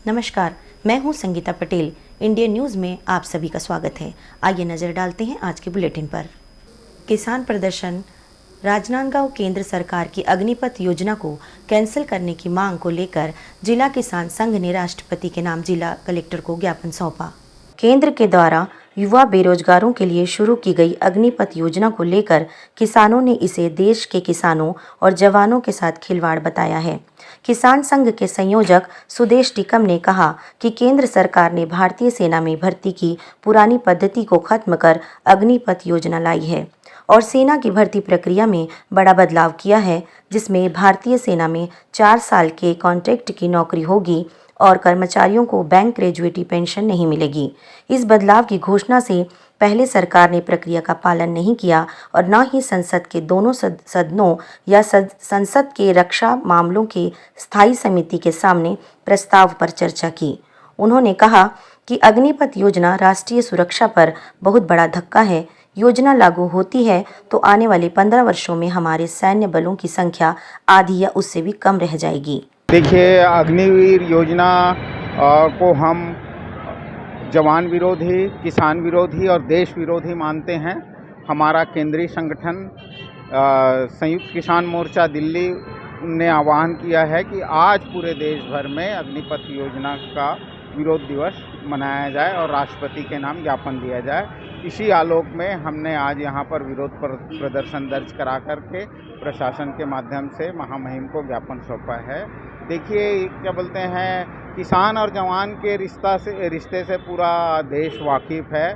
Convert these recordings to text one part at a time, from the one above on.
नमस्कार, मैं हूं संगीता पटेल। इंडियन न्यूज़ में आप सभी का स्वागत है। आइए नज़र डालते हैं आज के बुलेटिन पर। किसान प्रदर्शन। राजनांदगांव केंद्र सरकार की अग्निपथ योजना को कैंसिल करने की मांग को लेकर जिला किसान संघ ने राष्ट्रपति के नाम जिला कलेक्टर को ज्ञापन सौंपा। केंद्र के द्वारा युवा बेरोजगारों के लिए शुरू की गई अग्निपथ योजना को लेकर किसानों ने इसे देश के किसानों और जवानों के साथ खिलवाड़ बताया है। किसान संघ के संयोजक सुदेश टिकम ने कहा कि केंद्र सरकार ने भारतीय सेना में भर्ती की पुरानी पद्धति को खत्म कर अग्निपथ योजना लाई है और सेना की भर्ती प्रक्रिया में बड़ा बदलाव किया है, जिसमें भारतीय सेना में 4 साल के कॉन्ट्रैक्ट की नौकरी होगी और कर्मचारियों को बैंक ग्रेजुएटी पेंशन नहीं मिलेगी। इस बदलाव की घोषणा से पहले सरकार ने प्रक्रिया का पालन नहीं किया और न ही संसद के दोनों सदनों या संसद के रक्षा मामलों की स्थायी समिति के सामने प्रस्ताव पर चर्चा की। उन्होंने कहा कि अग्निपथ योजना राष्ट्रीय सुरक्षा पर बहुत बड़ा धक्का है। योजना लागू होती है तो आने वाले 15 वर्षों में हमारे सैन्य बलों की संख्या आधी या उससे भी कम रह जाएगी। देखिए, अग्निवीर योजना को हम जवान विरोधी, किसान विरोधी और देश विरोधी मानते हैं। हमारा केंद्रीय संगठन संयुक्त किसान मोर्चा दिल्ली ने आह्वान किया है कि आज पूरे देश भर में अग्निपथ योजना का विरोध दिवस मनाया जाए और राष्ट्रपति के नाम ज्ञापन दिया जाए। इसी आलोक में हमने आज यहाँ पर विरोध प्रदर्शन दर्ज करा करके प्रशासन के माध्यम से महामहिम को ज्ञापन सौंपा है। देखिए, क्या बोलते हैं, किसान और जवान के रिश्ते से पूरा देश वाकिफ़ है।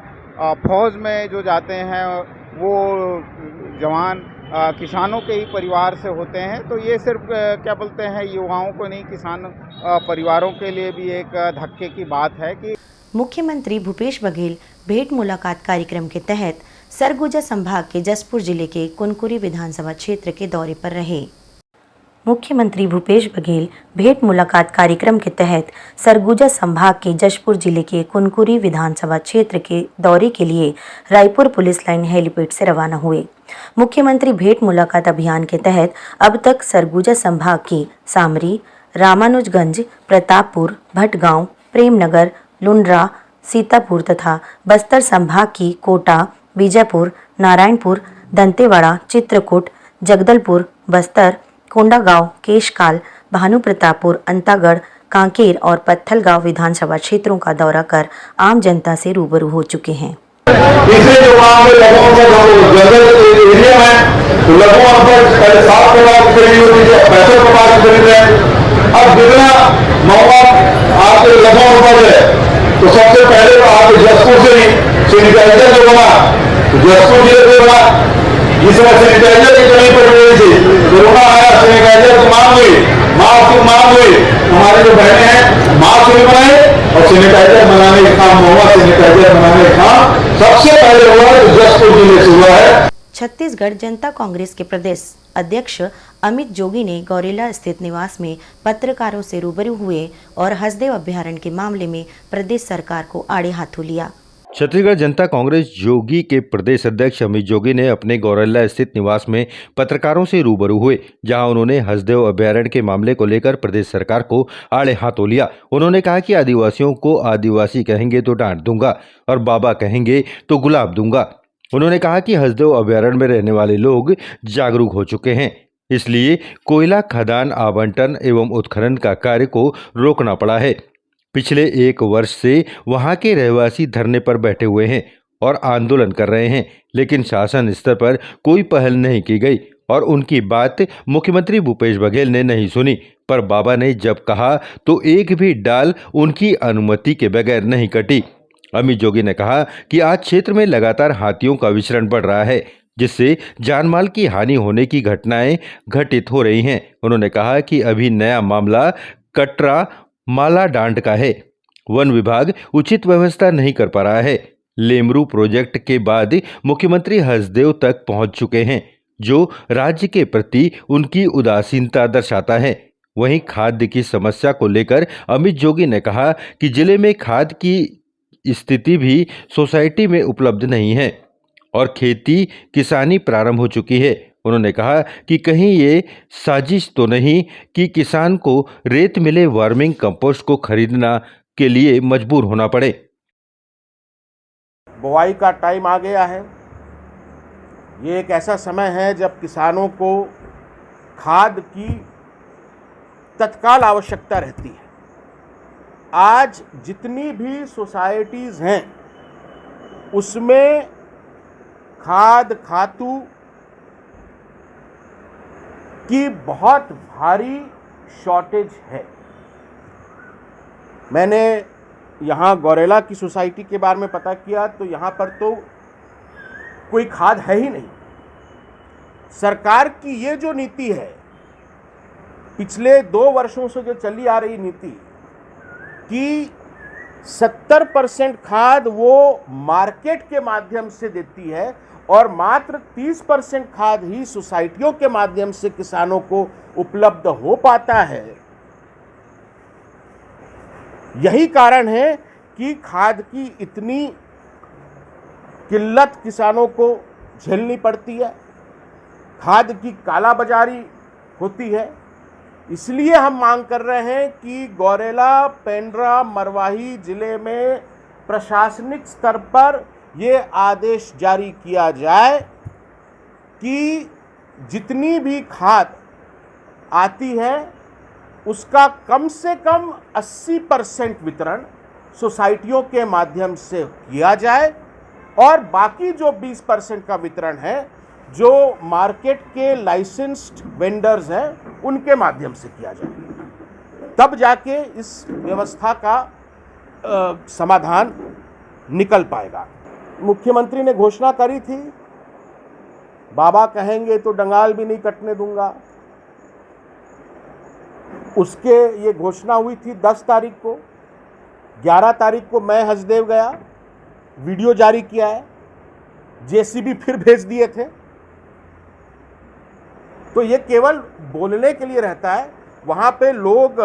फौज में जो जाते हैं वो जवान किसानों के ही परिवार से होते हैं, तो ये सिर्फ क्या बोलते हैं युवाओं को नहीं, किसान परिवारों के लिए भी एक धक्के की बात है कि मुख्यमंत्री भूपेश बघेल भेंट मुलाकात कार्यक्रम के तहत सरगुजा संभाग के जशपुर जिले के कुनकुरी विधानसभा क्षेत्र के दौरे पर रहे। मुख्यमंत्री भूपेश बघेल भेंट मुलाकात कार्यक्रम के तहत सरगुजा संभाग के जशपुर जिले के कुनकुरी विधानसभा क्षेत्र के दौरे के लिए रायपुर पुलिस लाइन हेलीपैड से रवाना हुए। मुख्यमंत्री भेंट मुलाकात अभियान के तहत अब तक सरगुजा संभाग की सामरी, रामानुजगंज, प्रतापपुर, भटगांव, प्रेमनगर, लुंड्रा, सीतापुर तथा बस्तर संभाग की कोटा, बीजापुर, नारायणपुर, दंतेवाड़ा, चित्रकूट, जगदलपुर, बस्तर, कोंडागांव, केशकाल, भानुप्रतापपुर, अंतागढ़, कांकेर और पत्थलगांव विधानसभा क्षेत्रों का दौरा कर आम जनता से रूबरू हो चुके हैं। इसलिए जो वहाँ पे लोगों का जो जंगल एरिया है, तो लोगों पर पहले 7 करोड़ की खरीद होती थी, 65 करोड़ की खरीद है। अब जितना मौका आपके लोगों पर है, तो सबसे पहले तो आप जशपुर से ही सैनिटाइजर जो बना, जशपुर जिले से बना, जिसमें सैनिटाइजर की कमी पड़ रही थी, कोरोना आया, सैनिटाइजर की मांग हुई, मास्क की मांग हुई। हमारे जो बहने हैं मास्क भी बनाए और सैनिटाइजर बनाने का काम हुआ। सैनिटाइजर बनाने का काम सबसे पहले हुआ है तो जशपुर जिले से हुआ है। छत्तीसगढ़ जनता कांग्रेस के प्रदेश अध्यक्ष अमित जोगी ने गौरेला स्थित निवास में पत्रकारों से रूबरू हुए और हसदेव अभ्यारण्य के मामले में प्रदेश सरकार को आड़े हाथों लिया। छत्तीसगढ़ जनता कांग्रेस जोगी के प्रदेश अध्यक्ष अमित जोगी ने अपने गौरेला स्थित निवास में पत्रकारों से रूबरू हुए, जहां उन्होंने हसदेव अभ्यारण्य के मामले को लेकर प्रदेश सरकार को आड़े हाथों लिया। उन्होंने कहा कि आदिवासियों को आदिवासी कहेंगे तो डांट दूंगा और बाबा कहेंगे तो गुलाब दूंगा। उन्होंने कहा कि हसदेव अभ्यारण्य में रहने वाले लोग जागरूक हो चुके हैं, इसलिए कोयला खदान आवंटन एवं उत्खनन का कार्य को रोकना पड़ा है। पिछले 1 वर्ष से वहां के रहवासी धरने पर बैठे हुए हैं और आंदोलन कर रहे हैं, लेकिन शासन स्तर पर कोई पहल नहीं की गई और उनकी बात मुख्यमंत्री भूपेश बघेल ने नहीं सुनी। पर बाबा ने जब कहा तो एक भी डाल उनकी अनुमति के बगैर नहीं कटी। अमित जोगी ने कहा कि आज क्षेत्र में लगातार हाथियों का विचरण बढ़ रहा है, जिससे जानमाल की हानि होने की घटनाएं घटित हो रही हैं। उन्होंने कहा कि अभी नया मामला कटरा मालाडांड का है। वन विभाग उचित व्यवस्था नहीं कर पा रहा है। लेमरू प्रोजेक्ट के बाद मुख्यमंत्री हसदेव तक पहुंच चुके हैं, जो राज्य के प्रति उनकी उदासीनता दर्शाता है। वहीं खाद्य की समस्या को लेकर अमित जोगी ने कहा कि जिले में खाद की स्थिति भी सोसाइटी में उपलब्ध नहीं है और खेती किसानी प्रारंभ हो चुकी है। उन्होंने कहा कि कहीं ये साजिश तो नहीं कि किसान को रेत मिले वर्मिंग कंपोस्ट को खरीदना के लिए मजबूर होना पड़े। बुआई का टाइम आ गया है। ये एक ऐसा समय है जब किसानों को खाद की तत्काल आवश्यकता रहती है। आज जितनी भी सोसाइटीज़ हैं उसमें खाद खातू की बहुत भारी शॉर्टेज है। मैंने यहाँ गौरेला की सोसाइटी के बारे में पता किया तो यहाँ पर तो कोई खाद है ही नहीं। सरकार की ये जो नीति है, पिछले 2 वर्षों से जो चली आ रही नीति कि 70% खाद वो मार्केट के माध्यम से देती है और मात्र 30% खाद ही सोसाइटियों के माध्यम से किसानों को उपलब्ध हो पाता है। यही कारण है कि खाद की इतनी किल्लत किसानों को झेलनी पड़ती है, खाद की कालाबाजारी होती है। इसलिए हम मांग कर रहे हैं कि गौरेला, पेंड्रा, मरवाही जिले में प्रशासनिक स्तर पर ये आदेश जारी किया जाए कि जितनी भी खाद आती है उसका कम से कम 80% वितरण सोसाइटियों के माध्यम से किया जाए और बाकी जो 20% का वितरण है जो मार्केट के लाइसेंस्ड वेंडर्स हैं उनके माध्यम से किया जाए। तब जाके इस व्यवस्था का समाधान निकल पाएगा। मुख्यमंत्री ने घोषणा करी थी, बाबा कहेंगे तो डंगाल भी नहीं कटने दूंगा। उसके ये घोषणा हुई थी 10 तारीख को। 11 तारीख को मैं हसदेव गया, वीडियो जारी किया है, जेसीबी फिर भेज दिए थे। तो ये केवल बोलने के लिए रहता है। वहाँ पे लोग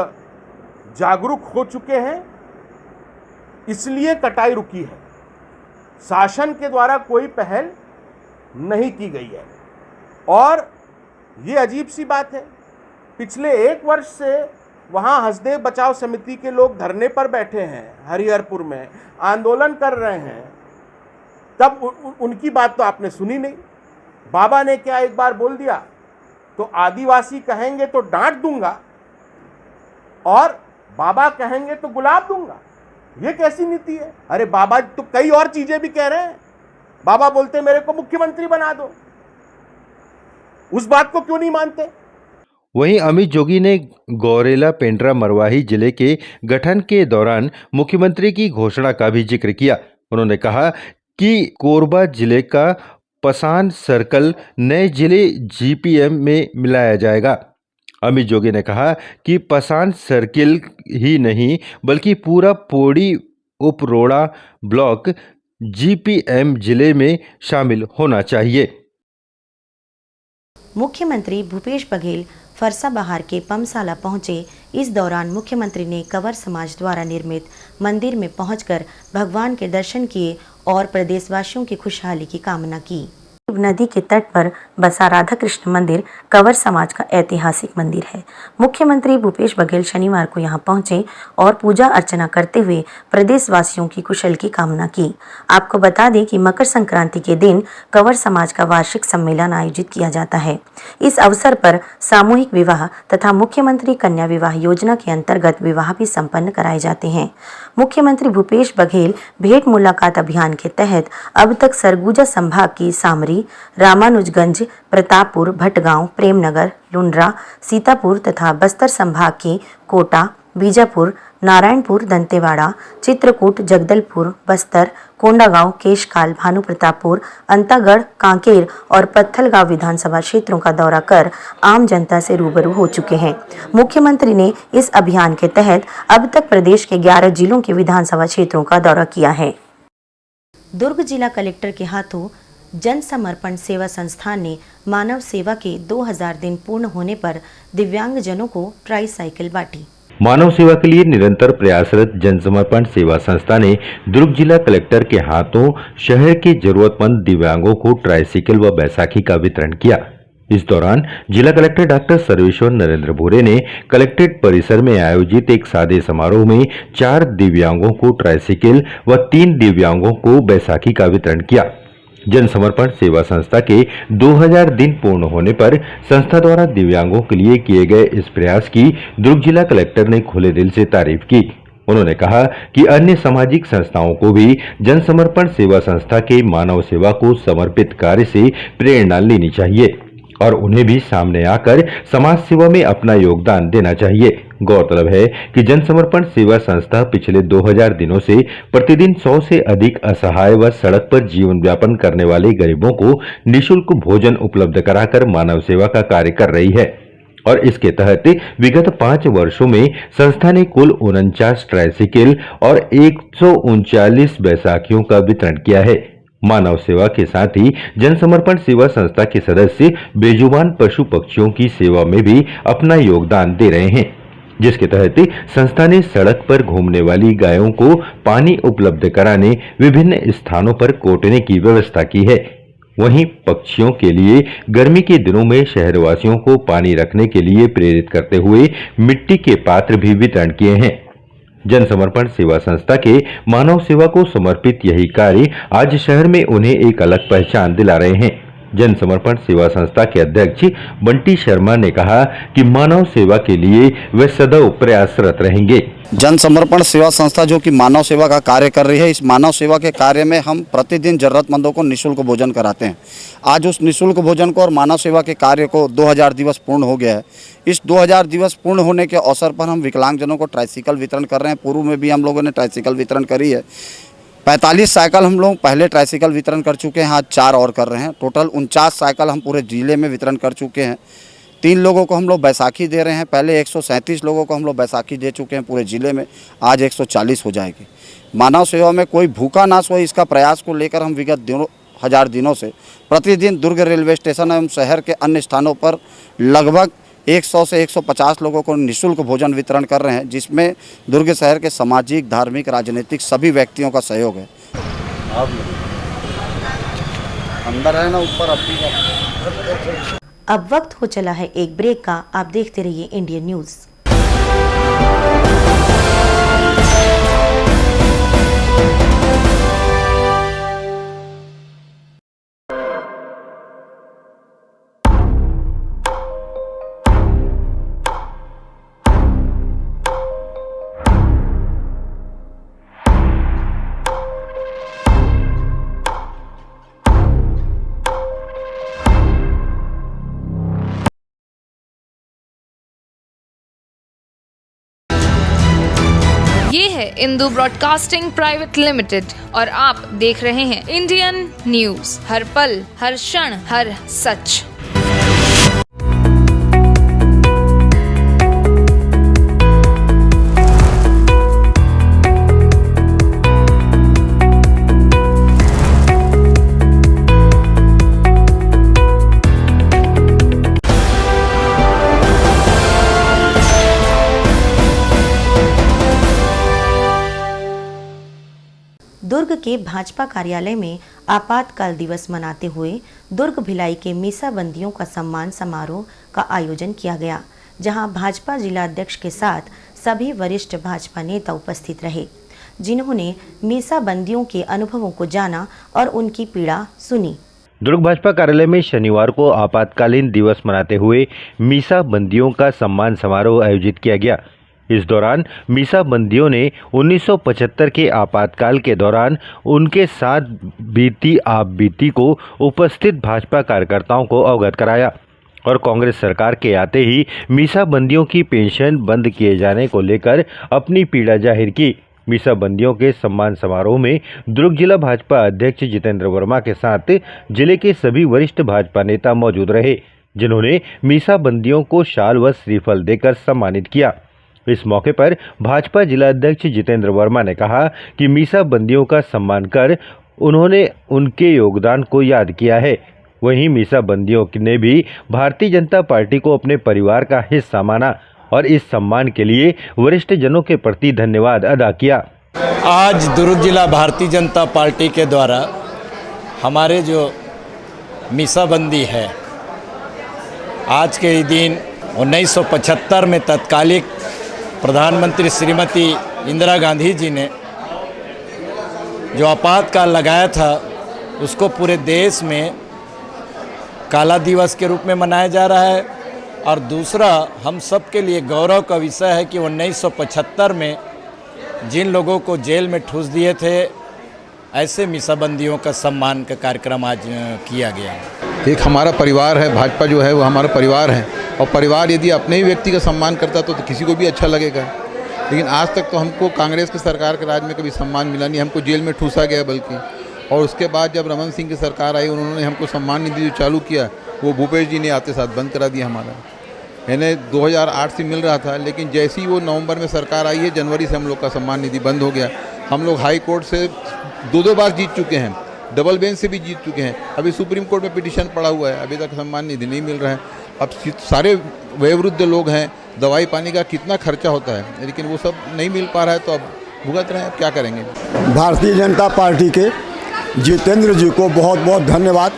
जागरूक हो चुके हैं, इसलिए कटाई रुकी है। शासन के द्वारा कोई पहल नहीं की गई है। और ये अजीब सी बात है, पिछले 1 वर्ष से वहाँ हसदेव बचाव समिति के लोग धरने पर बैठे हैं, हरिहरपुर में आंदोलन कर रहे हैं, तब उनकी बात तो आपने सुनी नहीं। बाबा ने क्या एक बार बोल दिया तो आदिवासी कहेंगे तो डांट दूंगा और बाबा कहेंगे तो गुलाब दूंगा। ये कैसी नीति है? अरे बाबा तो कई और चीजें भी कह रहे हैं। बाबा बोलते मेरे को मुख्यमंत्री बना दो, उस बात को क्यों नहीं मानते? वहीं अमित जोगी ने गौरेला, पेंड्रा, मरवाही जिले के गठन के दौरान मुख्यमंत्री की घोषणा का भी जिक्र किया। उन्होंने कहा कि कोरबा जिले का पसान सर्कल नए जिले जीपीएम में मिलाया जाएगा। अमित जोगी ने कहा कि पसान सर्किल ही नहीं बल्कि पूरा पौड़ी उपरोड़ा ब्लॉक जीपीएम जिले में शामिल होना चाहिए। मुख्यमंत्री भूपेश बघेल फरसाबहार के पमसाला पहुंचे। इस दौरान मुख्यमंत्री ने कंवर समाज द्वारा निर्मित मंदिर में पहुंचकर भगवान के दर्शन किए और प्रदेशवासियों की खुशहाली की कामना की। नदी के तट पर बसा राधा कृष्ण मंदिर कंवर समाज का ऐतिहासिक मंदिर है। मुख्यमंत्री भूपेश बघेल शनिवार को यहां पहुंचे और पूजा अर्चना करते हुए प्रदेशवासियों की कुशल की कामना की। आपको बता दें कि मकर संक्रांति के दिन कंवर समाज का वार्षिक सम्मेलन आयोजित किया जाता है। इस अवसर पर सामूहिक विवाह तथा मुख्यमंत्री कन्या विवाह योजना के अंतर्गत विवाह भी संपन्न कराए जाते हैं। मुख्यमंत्री भूपेश बघेल भेंट मुलाकात अभियान के तहत अब तक सरगुजा संभाग की सामरी, रामानुजगंज, प्रतापपुर, भटगांव, प्रेमनगर, लुंड्रा, सीतापुर तथा बस्तर संभाग की कोटा, बीजापुर, नारायणपुर, दंतेवाड़ा, चित्रकूट, जगदलपुर, बस्तर, कोंडागांव, केशकाल, भानुप्रतापपुर, अंतागढ़, कांकेर और पत्थलगांव विधानसभा क्षेत्रों का दौरा कर आम जनता से रूबरू हो चुके हैं। मुख्यमंत्री ने इस अभियान के तहत अब तक प्रदेश के 11 जिलों के विधानसभा क्षेत्रों का दौरा किया है। दुर्ग जिला कलेक्टर के हाथों जन समर्पण सेवा संस्थान ने मानव सेवा के 2000 दिन पूर्ण होने पर दिव्यांगजनों को ट्राईसाइकिल बांटी। मानव सेवा के लिए निरंतर प्रयासरत जन समर्पण सेवा संस्था ने दुर्ग जिला कलेक्टर के हाथों शहर के जरूरतमंद दिव्यांगों को ट्राईसाइकिल व बैसाखी का वितरण किया। इस दौरान जिला कलेक्टर डॉक्टर सर्वेश्वर नरेंद्र भूरे ने कलेक्ट्रेट परिसर में आयोजित एक सादे समारोह में 4 दिव्यांगों को ट्राइसिकल व 3 दिव्यांगों को बैसाखी का वितरण किया। जन समर्पण सेवा संस्था के 2000 दिन पूर्ण होने पर संस्था द्वारा दिव्यांगों के लिए किए गए इस प्रयास की दुर्ग जिला कलेक्टर ने खुले दिल से तारीफ की। उन्होंने कहा कि अन्य सामाजिक संस्थाओं को भी जन समर्पण सेवा संस्था के मानव सेवा को समर्पित कार्य से प्रेरणा लेनी चाहिए और उन्हें भी सामने आकर समाज सेवा में अपना योगदान देना चाहिए। गौरतलब है कि जन समर्पण सेवा संस्था पिछले 2000 दिनों से प्रतिदिन 100 से अधिक असहाय व सड़क पर जीवन यापन करने वाले गरीबों को निःशुल्क भोजन उपलब्ध कराकर मानव सेवा का कार्य कर रही है और इसके तहत विगत 5 वर्षों में संस्था ने कुल 49 ट्राइसिकल और 139 बैसाखियों का वितरण किया है। मानव सेवा के साथ ही जन समर्पण सेवा संस्था के सदस्य बेजुबान पशु पक्षियों की सेवा में भी अपना योगदान दे रहे हैं, जिसके तहत संस्था ने सड़क पर घूमने वाली गायों को पानी उपलब्ध कराने विभिन्न स्थानों पर कोटने की व्यवस्था की है। वहीं पक्षियों के लिए गर्मी के दिनों में शहरवासियों को पानी रखने के लिए प्रेरित करते हुए मिट्टी के पात्र भी वितरण किए हैं। जन समर्पण सेवा संस्था के मानव सेवा को समर्पित यही कार्य आज शहर में उन्हें एक अलग पहचान दिला रहे हैं। जन समर्पण सेवा संस्था के अध्यक्ष बंटी शर्मा ने कहा कि मानव सेवा के लिए वे सदैव प्रयासरत रहेंगे। जन समर्पण सेवा संस्था जो कि मानव सेवा का कार्य कर रही है, इस मानव सेवा के कार्य में हम प्रतिदिन जरूरतमंदों को निःशुल्क भोजन कराते हैं। आज उस निःशुल्क भोजन को और मानव सेवा के कार्य को 2000 दिवस पूर्ण हो गया है। इस 2000 दिवस पूर्ण होने के अवसर पर हम विकलांगजनों को ट्राइसिकल वितरण कर रहे हैं। पूर्व में भी हम लोगों ने ट्राइसिकल वितरण करी है। 45 साइकिल हम लोग पहले ट्राइसिकल वितरण कर चुके हैं, आज 4 और कर रहे हैं। टोटल 49 साइकिल हम पूरे जिले में वितरण कर चुके हैं। 3 लोगों को हम लोग बैसाखी दे रहे हैं। पहले 137 लोगों को हम लोग बैसाखी दे चुके हैं पूरे ज़िले में, आज 140 हो जाएगी। मानव सेवा में कोई भूखा ना सोए, इसका प्रयास को लेकर हम विगत 2000 दिनों से प्रतिदिन दुर्ग रेलवे स्टेशन एवं शहर के अन्य स्थानों पर लगभग 100 से 150 लोगों को निःशुल्क भोजन वितरण कर रहे हैं, जिसमें दुर्ग शहर के सामाजिक, धार्मिक, राजनीतिक सभी व्यक्तियों का सहयोग है। अंदर है ना, ऊपर अपनी। अब वक्त हो चला है एक ब्रेक का। आप देखते रहिए इंडियन न्यूज़। ये है इंदू ब्रॉडकास्टिंग प्राइवेट लिमिटेड और आप देख रहे हैं इंडियन न्यूज, हर पल, हर क्षण, हर सच। दुर्ग के भाजपा कार्यालय में आपातकाल दिवस मनाते हुए दुर्ग भिलाई के मीसाबंदियों का सम्मान समारोह का आयोजन किया गया, जहां भाजपा जिला अध्यक्ष के साथ सभी वरिष्ठ भाजपा नेता उपस्थित रहे, जिन्होंने मीसाबंदियों के अनुभवों को जाना और उनकी पीड़ा सुनी। दुर्ग भाजपा कार्यालय में शनिवार को आपातकालीन दिवस मनाते हुए मीसाबंदियों का सम्मान समारोह आयोजित किया गया। इस दौरान मीसाबंदियों ने 1975 के आपातकाल के दौरान उनके साथ बीती आप बीती को उपस्थित भाजपा कार्यकर्ताओं को अवगत कराया और कांग्रेस सरकार के आते ही मीसाबंदियों की पेंशन बंद किए जाने को लेकर अपनी पीड़ा जाहिर की। मीसाबंदियों के सम्मान समारोह में दुर्ग जिला भाजपा अध्यक्ष जितेंद्र वर्मा के साथ जिले के सभी वरिष्ठ भाजपा नेता मौजूद रहे, जिन्होंने मीसाबंदियों को शाल व श्रीफल देकर सम्मानित किया। इस मौके पर भाजपा जिला अध्यक्ष जितेंद्र वर्मा ने कहा कि मीसाबंदियों का सम्मान कर उन्होंने उनके योगदान को याद किया है। वहीं मीसाबंदियों ने भी भारतीय जनता पार्टी को अपने परिवार का हिस्सा माना और इस सम्मान के लिए वरिष्ठ जनों के प्रति धन्यवाद अदा किया। आज दुर्ग जिला भारतीय जनता पार्टी के द्वारा हमारे जो मीसाबंदी है आज के ही दिन 1975 में तत्कालिक प्रधानमंत्री श्रीमती इंदिरा गांधी जी ने जो आपातकाल लगाया था उसको पूरे देश में काला दिवस के रूप में मनाया जा रहा है। और दूसरा, हम सब के लिए गौरव का विषय है कि 1975 में जिन लोगों को जेल में ठूस दिए थे, ऐसे मीसाबंदियों का सम्मान का कार्यक्रम आज किया गया। एक हमारा परिवार है, भाजपा जो है वो हमारा परिवार है, और परिवार यदि अपने ही व्यक्ति का सम्मान करता तो किसी को भी अच्छा लगेगा। लेकिन आज तक तो हमको कांग्रेस की सरकार के राज में कभी सम्मान मिला नहीं, हमको जेल में ठूसा गया बल्कि। और उसके बाद जब रमन सिंह की सरकार आई, उन्होंने हमको सम्मान निधि जो चालू किया वो भूपेश जी ने आते साथ बंद करा दिया हमारा। यानी 2008 से मिल रहा था, लेकिन जैसे ही वो नवंबर में सरकार आई है, जनवरी से हम लोग का सम्मान निधि बंद हो गया। हम लोग हाई कोर्ट से 2 बार जीत चुके हैं, डबल बेंच से भी जीत चुके हैं, अभी सुप्रीम कोर्ट में पिटीशन पड़ा हुआ है, अभी तक सम्मान निधि नहीं मिल रहा है। अब सारे वयोवृद्ध लोग हैं, दवाई पानी का कितना खर्चा होता है, लेकिन वो सब नहीं मिल पा रहा है, तो अब भुगत रहे हैं, अब क्या करेंगे। भारतीय जनता पार्टी के जितेंद्र जी को बहुत बहुत धन्यवाद,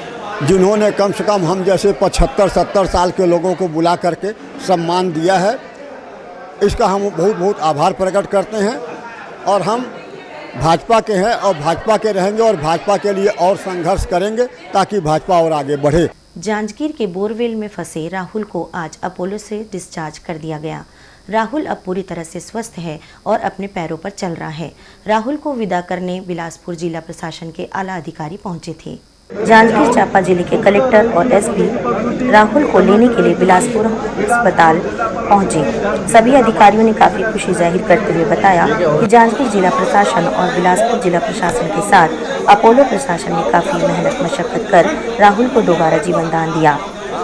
जिन्होंने कम से कम हम जैसे 75-70 साल के लोगों को बुला करके सम्मान दिया है। इसका हम बहुत बहुत आभार प्रकट करते हैं। और हम भाजपा के हैं और भाजपा के रहेंगे और भाजपा के लिए और संघर्ष करेंगे ताकि भाजपा और आगे बढ़े। जांजगीर के बोरवेल में फंसे राहुल को आज अपोलो से डिस्चार्ज कर दिया गया। राहुल अब पूरी तरह से स्वस्थ है और अपने पैरों पर चल रहा है। राहुल को विदा करने बिलासपुर जिला प्रशासन के आला अधिकारी पहुंचे थे। जांजगीर चांपा जिले के कलेक्टर और एसपी राहुल को लेने के लिए बिलासपुर अस्पताल पहुंचे। सभी अधिकारियों ने काफी खुशी जाहिर करते हुए बताया कि जांजगीर जिला प्रशासन और बिलासपुर जिला प्रशासन के साथ अपोलो प्रशासन ने काफी मेहनत मशक्कत कर राहुल को दोबारा जीवन दान दिया,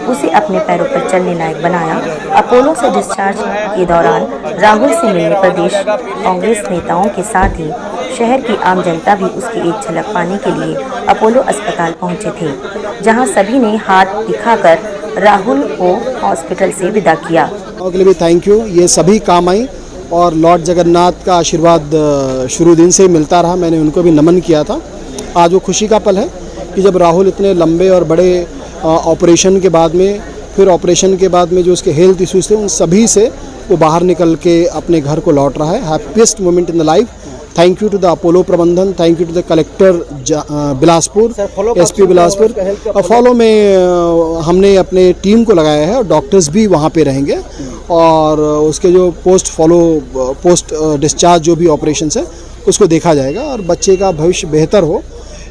उसे अपने पैरों पर चलने लायक बनाया। अपोलो से डिस्चार्ज के दौरान राहुल से मिलने प्रदेश कांग्रेस नेताओं के साथ ही शहर की आम जनता भी उसकी एक झलक पाने के लिए अपोलो अस्पताल पहुंचे थे, जहां सभी ने हाथ दिखाकर राहुल को हॉस्पिटल से विदा किया। के लिए भी थैंक यू। ये सभी काम आई और लॉर्ड जगन्नाथ का आशीर्वाद शुरू दिन से मिलता रहा, मैंने उनको भी नमन किया था। आज वो खुशी का पल है कि जब राहुल इतने लंबे और बड़े ऑपरेशन के बाद में, फिर ऑपरेशन के बाद में जो उसके हेल्थ इश्यूज थे, उन सभी से वो बाहर निकल के अपने घर को लौट रहा है। Happiest moment in the life. Thank you to the Apollo प्रबंधन, thank you to the collector Bilaspur, SP Bilaspur. और फॉलो में हमने अपने टीम को लगाया है और डॉक्टर्स भी वहाँ पे रहेंगे, और उसके जो पोस्ट डिस्चार्ज जो भी ऑपरेशन है उसको देखा जाएगा, और बच्चे का भविष्य बेहतर हो,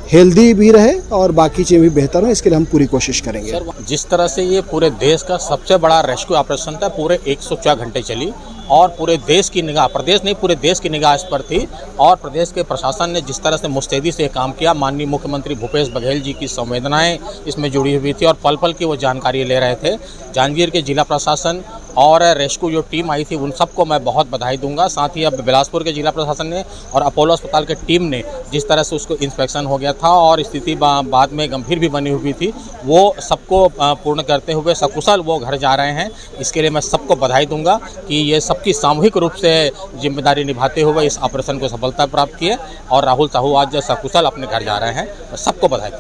हेल्दी भी रहे और बाकी चीज़ें भी बेहतर हो, इसके लिए हम पूरी कोशिश करेंगे। जिस तरह से ये पूरे देश का सबसे बड़ा रेस्क्यू ऑपरेशन था, पूरे 104 घंटे चली और पूरे देश की निगाह, प्रदेश नहीं पूरे देश की निगाह इस पर थी, और प्रदेश के प्रशासन ने जिस तरह से मुस्तैदी से काम किया, माननीय मुख्यमंत्री भूपेश बघेल जी की संवेदनाएं इसमें जुड़ी हुई थी और पल पल की वो जानकारी ले रहे थे। जांजगीर के जिला प्रशासन और रेस्क्यू जो टीम आई थी उन सबको मैं बहुत बधाई दूंगा। साथ ही अब बिलासपुर के जिला प्रशासन ने और अपोलो अस्पताल के टीम ने जिस तरह से उसको इंस्पेक्शन हो गया था और स्थिति बाद में गंभीर भी बनी हुई थी, वो सबको पूर्ण करते हुए सकुशल वो घर जा रहे हैं। इसके लिए मैं सबको बधाई दूंगा कि ये सबकी सामूहिक रूप से जिम्मेदारी निभाते हुए इस ऑपरेशन को सफलता प्राप्त किए और राहुल साहू आज सकुशल अपने घर जा रहे हैं। सबको बधाई।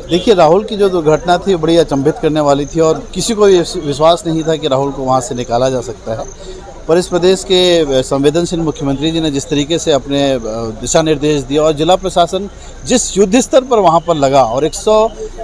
देखिए, राहुल की जो दुर्घटना थी बड़ी अचंभित करने वाली थी और किसी को ये विश्वास नहीं था कि राहुल को वहाँ से निकाला जा सकता है, पर इस प्रदेश के संवेदनशील मुख्यमंत्री जी ने जिस तरीके से अपने दिशा निर्देश दिया और जिला प्रशासन जिस युद्ध स्तर पर वहाँ पर लगा और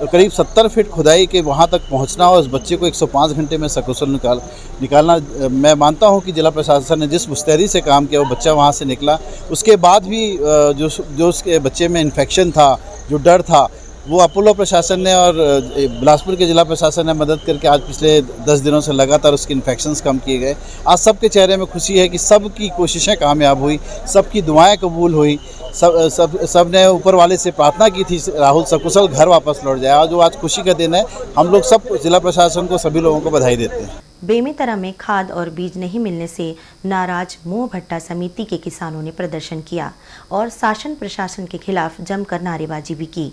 करीब 70 फीट खुदाई के वहाँ तक पहुँचना और उस बच्चे को 105 घंटे में सकुशल निकालना, मैं मानता हूँ कि जिला प्रशासन ने जिस मुस्तैदी से काम किया, वो बच्चा वहाँ से निकला। उसके बाद भी जो उसके बच्चे में इन्फेक्शन था, जो डर था, वो अपोलो प्रशासन ने और बिलासपुर के जिला प्रशासन ने मदद करके आज पिछले 10 दिनों से लगातार उसके इन्फेक्शंस कम किए गए। आज सबके चेहरे में खुशी है कि सबकी कोशिशें कामयाब हुई, सबकी दुआएं कबूल हुई, सब ने ऊपर वाले से प्रार्थना की थी राहुल सकुशल घर वापस लौट जाए। जो आज खुशी का दिन है, हम लोग सब जिला प्रशासन को, सभी लोगों को बधाई देते हैं। बेमेतरा में खाद और बीज नहीं मिलने से नाराज मोह भट्टा समिति के किसानों ने प्रदर्शन किया और शासन प्रशासन के खिलाफ जमकर नारेबाजी भी की।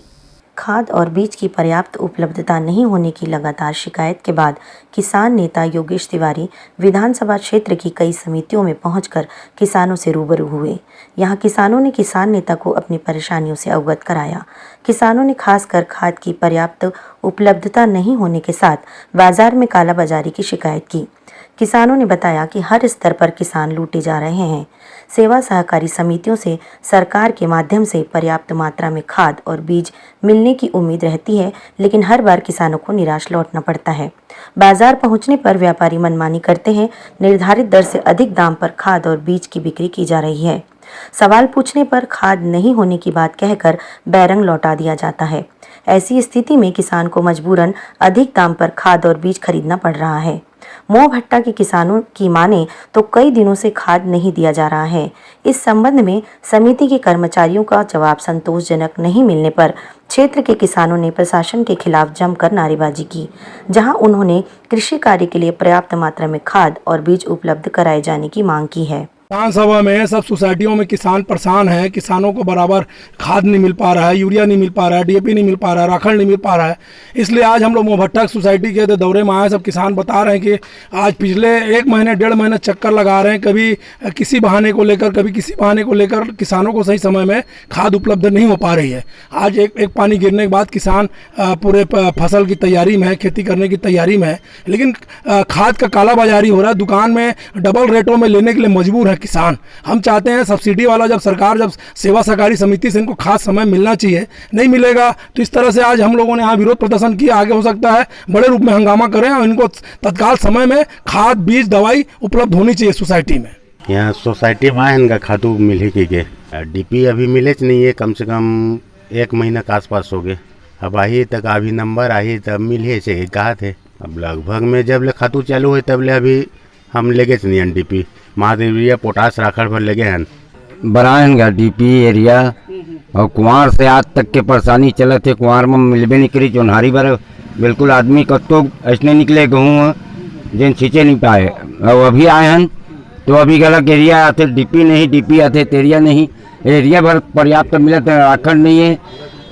खाद और बीज की पर्याप्त उपलब्धता नहीं होने की लगातार शिकायत के बाद किसान नेता योगेश तिवारी विधानसभा क्षेत्र की कई समितियों में पहुंचकर किसानों से रूबरू हुए। यहां किसानों ने किसान नेता को अपनी परेशानियों से अवगत कराया। किसानों ने खासकर खाद की पर्याप्त उपलब्धता नहीं होने के साथ बाजार में कालाबाजारी की शिकायत की। किसानों ने बताया कि हर स्तर पर किसान लूटे जा रहे हैं। सेवा सहकारी समितियों से सरकार के माध्यम से पर्याप्त मात्रा में खाद और बीज मिलने की उम्मीद रहती है, लेकिन हर बार किसानों को निराश लौटना पड़ता है। बाजार पहुंचने पर व्यापारी मनमानी करते हैं। निर्धारित दर से अधिक दाम पर खाद और बीज की बिक्री की जा रही है। सवाल पूछने पर खाद नहीं होने की बात कहकर बैरंग लौटा दिया जाता है। ऐसी स्थिति में किसान को मजबूरन अधिक दाम पर खाद और बीज खरीदना पड़ रहा है। मोह भट्टा के किसानों की माने तो कई दिनों से खाद नहीं दिया जा रहा है। इस संबंध में समिति के कर्मचारियों का जवाब संतोषजनक नहीं मिलने पर क्षेत्र के किसानों ने प्रशासन के खिलाफ जमकर नारेबाजी की, जहां उन्होंने कृषि कार्य के लिए पर्याप्त मात्रा में खाद और बीज उपलब्ध कराए जाने की मांग की है। विधानसभा में सब सोसाइटियों में किसान परेशान हैं। किसानों को बराबर खाद नहीं मिल पा रहा है, यूरिया नहीं मिल पा रहा है, डीएपी नहीं मिल पा रहा है, राखड़ नहीं मिल पा रहा है। इसलिए आज हम लोग मोहभट्टा सोसाइटी के दौरे में आए। सब किसान बता रहे हैं कि आज पिछले 1 महीने 1.5 महीने चक्कर लगा रहे हैं, कभी किसी बहाने को लेकर कभी किसी बहाने को लेकर किसानों को सही समय में खाद उपलब्ध नहीं हो पा रही है। आज एक पानी गिरने के बाद किसान पूरे फसल की तैयारी में है, खेती करने की तैयारी में है, लेकिन खाद का कालाबाजारी हो रहा है। दुकान में डबल रेटों में लेने के लिए मजबूर है किसान। हम चाहते हैं सब्सिडी वाला जब सेवा सहकारी समिति से इनको खाद समय मिलना चाहिए, नहीं मिलेगा तो इस तरह से आज हम लोगों ने यहाँ विरोध प्रदर्शन किया। आगे हो सकता है बड़े रूप में हंगामा करें और इनको तत्काल समय में खाद बीज दवाई उपलब्ध होनी चाहिए सोसाइटी में। यहाँ सोसाइटी में इनका खादू मिले के डीपी अभी मिले नहीं है, कम से कम 1 महीना के आसपास हो गए। अब आई तक अभी नंबर आई तब मिले से कहा थे। अब लगभग में जब ले खातू चालू हुए तब ले अभी हम लेगे नहीं डीपी महादेविया पोटास राखड़ भर लगे हैं बरान डीपी एरिया और कुंवार से आज तक के परेशानी चले थे। कुंवार में मिलबे नहीं करी चौनहारी बार बिल्कुल आदमी कतो ऐसने निकले गहूँ जिन सींचे नहीं पाए। और अभी आए हैं तो अभी गलत एरिया आते डीपी नहीं, डीपी आते एरिया नहीं, एरिया भर पर्याप्त मिले राखड़ नहीं है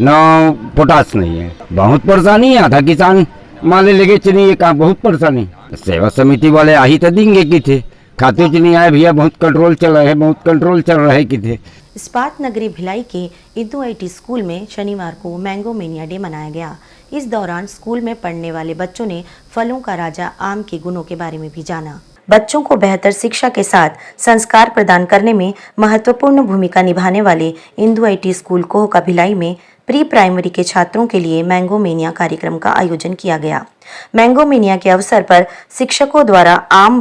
न पोटास नहीं है। बहुत परेशानी आता किसान माले लेके चलिए कहा बहुत परेशानी। सेवा समिति वाले आ ही तो देंगे कि थे खाते नहीं आए भैया, बहुत कंट्रोल चल रहे हैं, बहुत कंट्रोल चल रहे कि थे। इस्पात नगरी भिलाई के इंदू IT स्कूल में शनिवार को मैंगो मेनिया डे मनाया गया। इस दौरान स्कूल में पढ़ने वाले बच्चों ने फलों का राजा आम के गुणों के बारे में भी जाना। बच्चों को बेहतर शिक्षा के साथ संस्कार प्रदान करने में महत्वपूर्ण भूमिका निभाने वाले इंदू IT स्कूल कोहका भिलाई में प्री प्राइमरी के छात्रों के लिए मैंगो मेनिया कार्यक्रम का आयोजन किया गया। मैंगो मेनिया के अवसर पर शिक्षकों द्वारा आम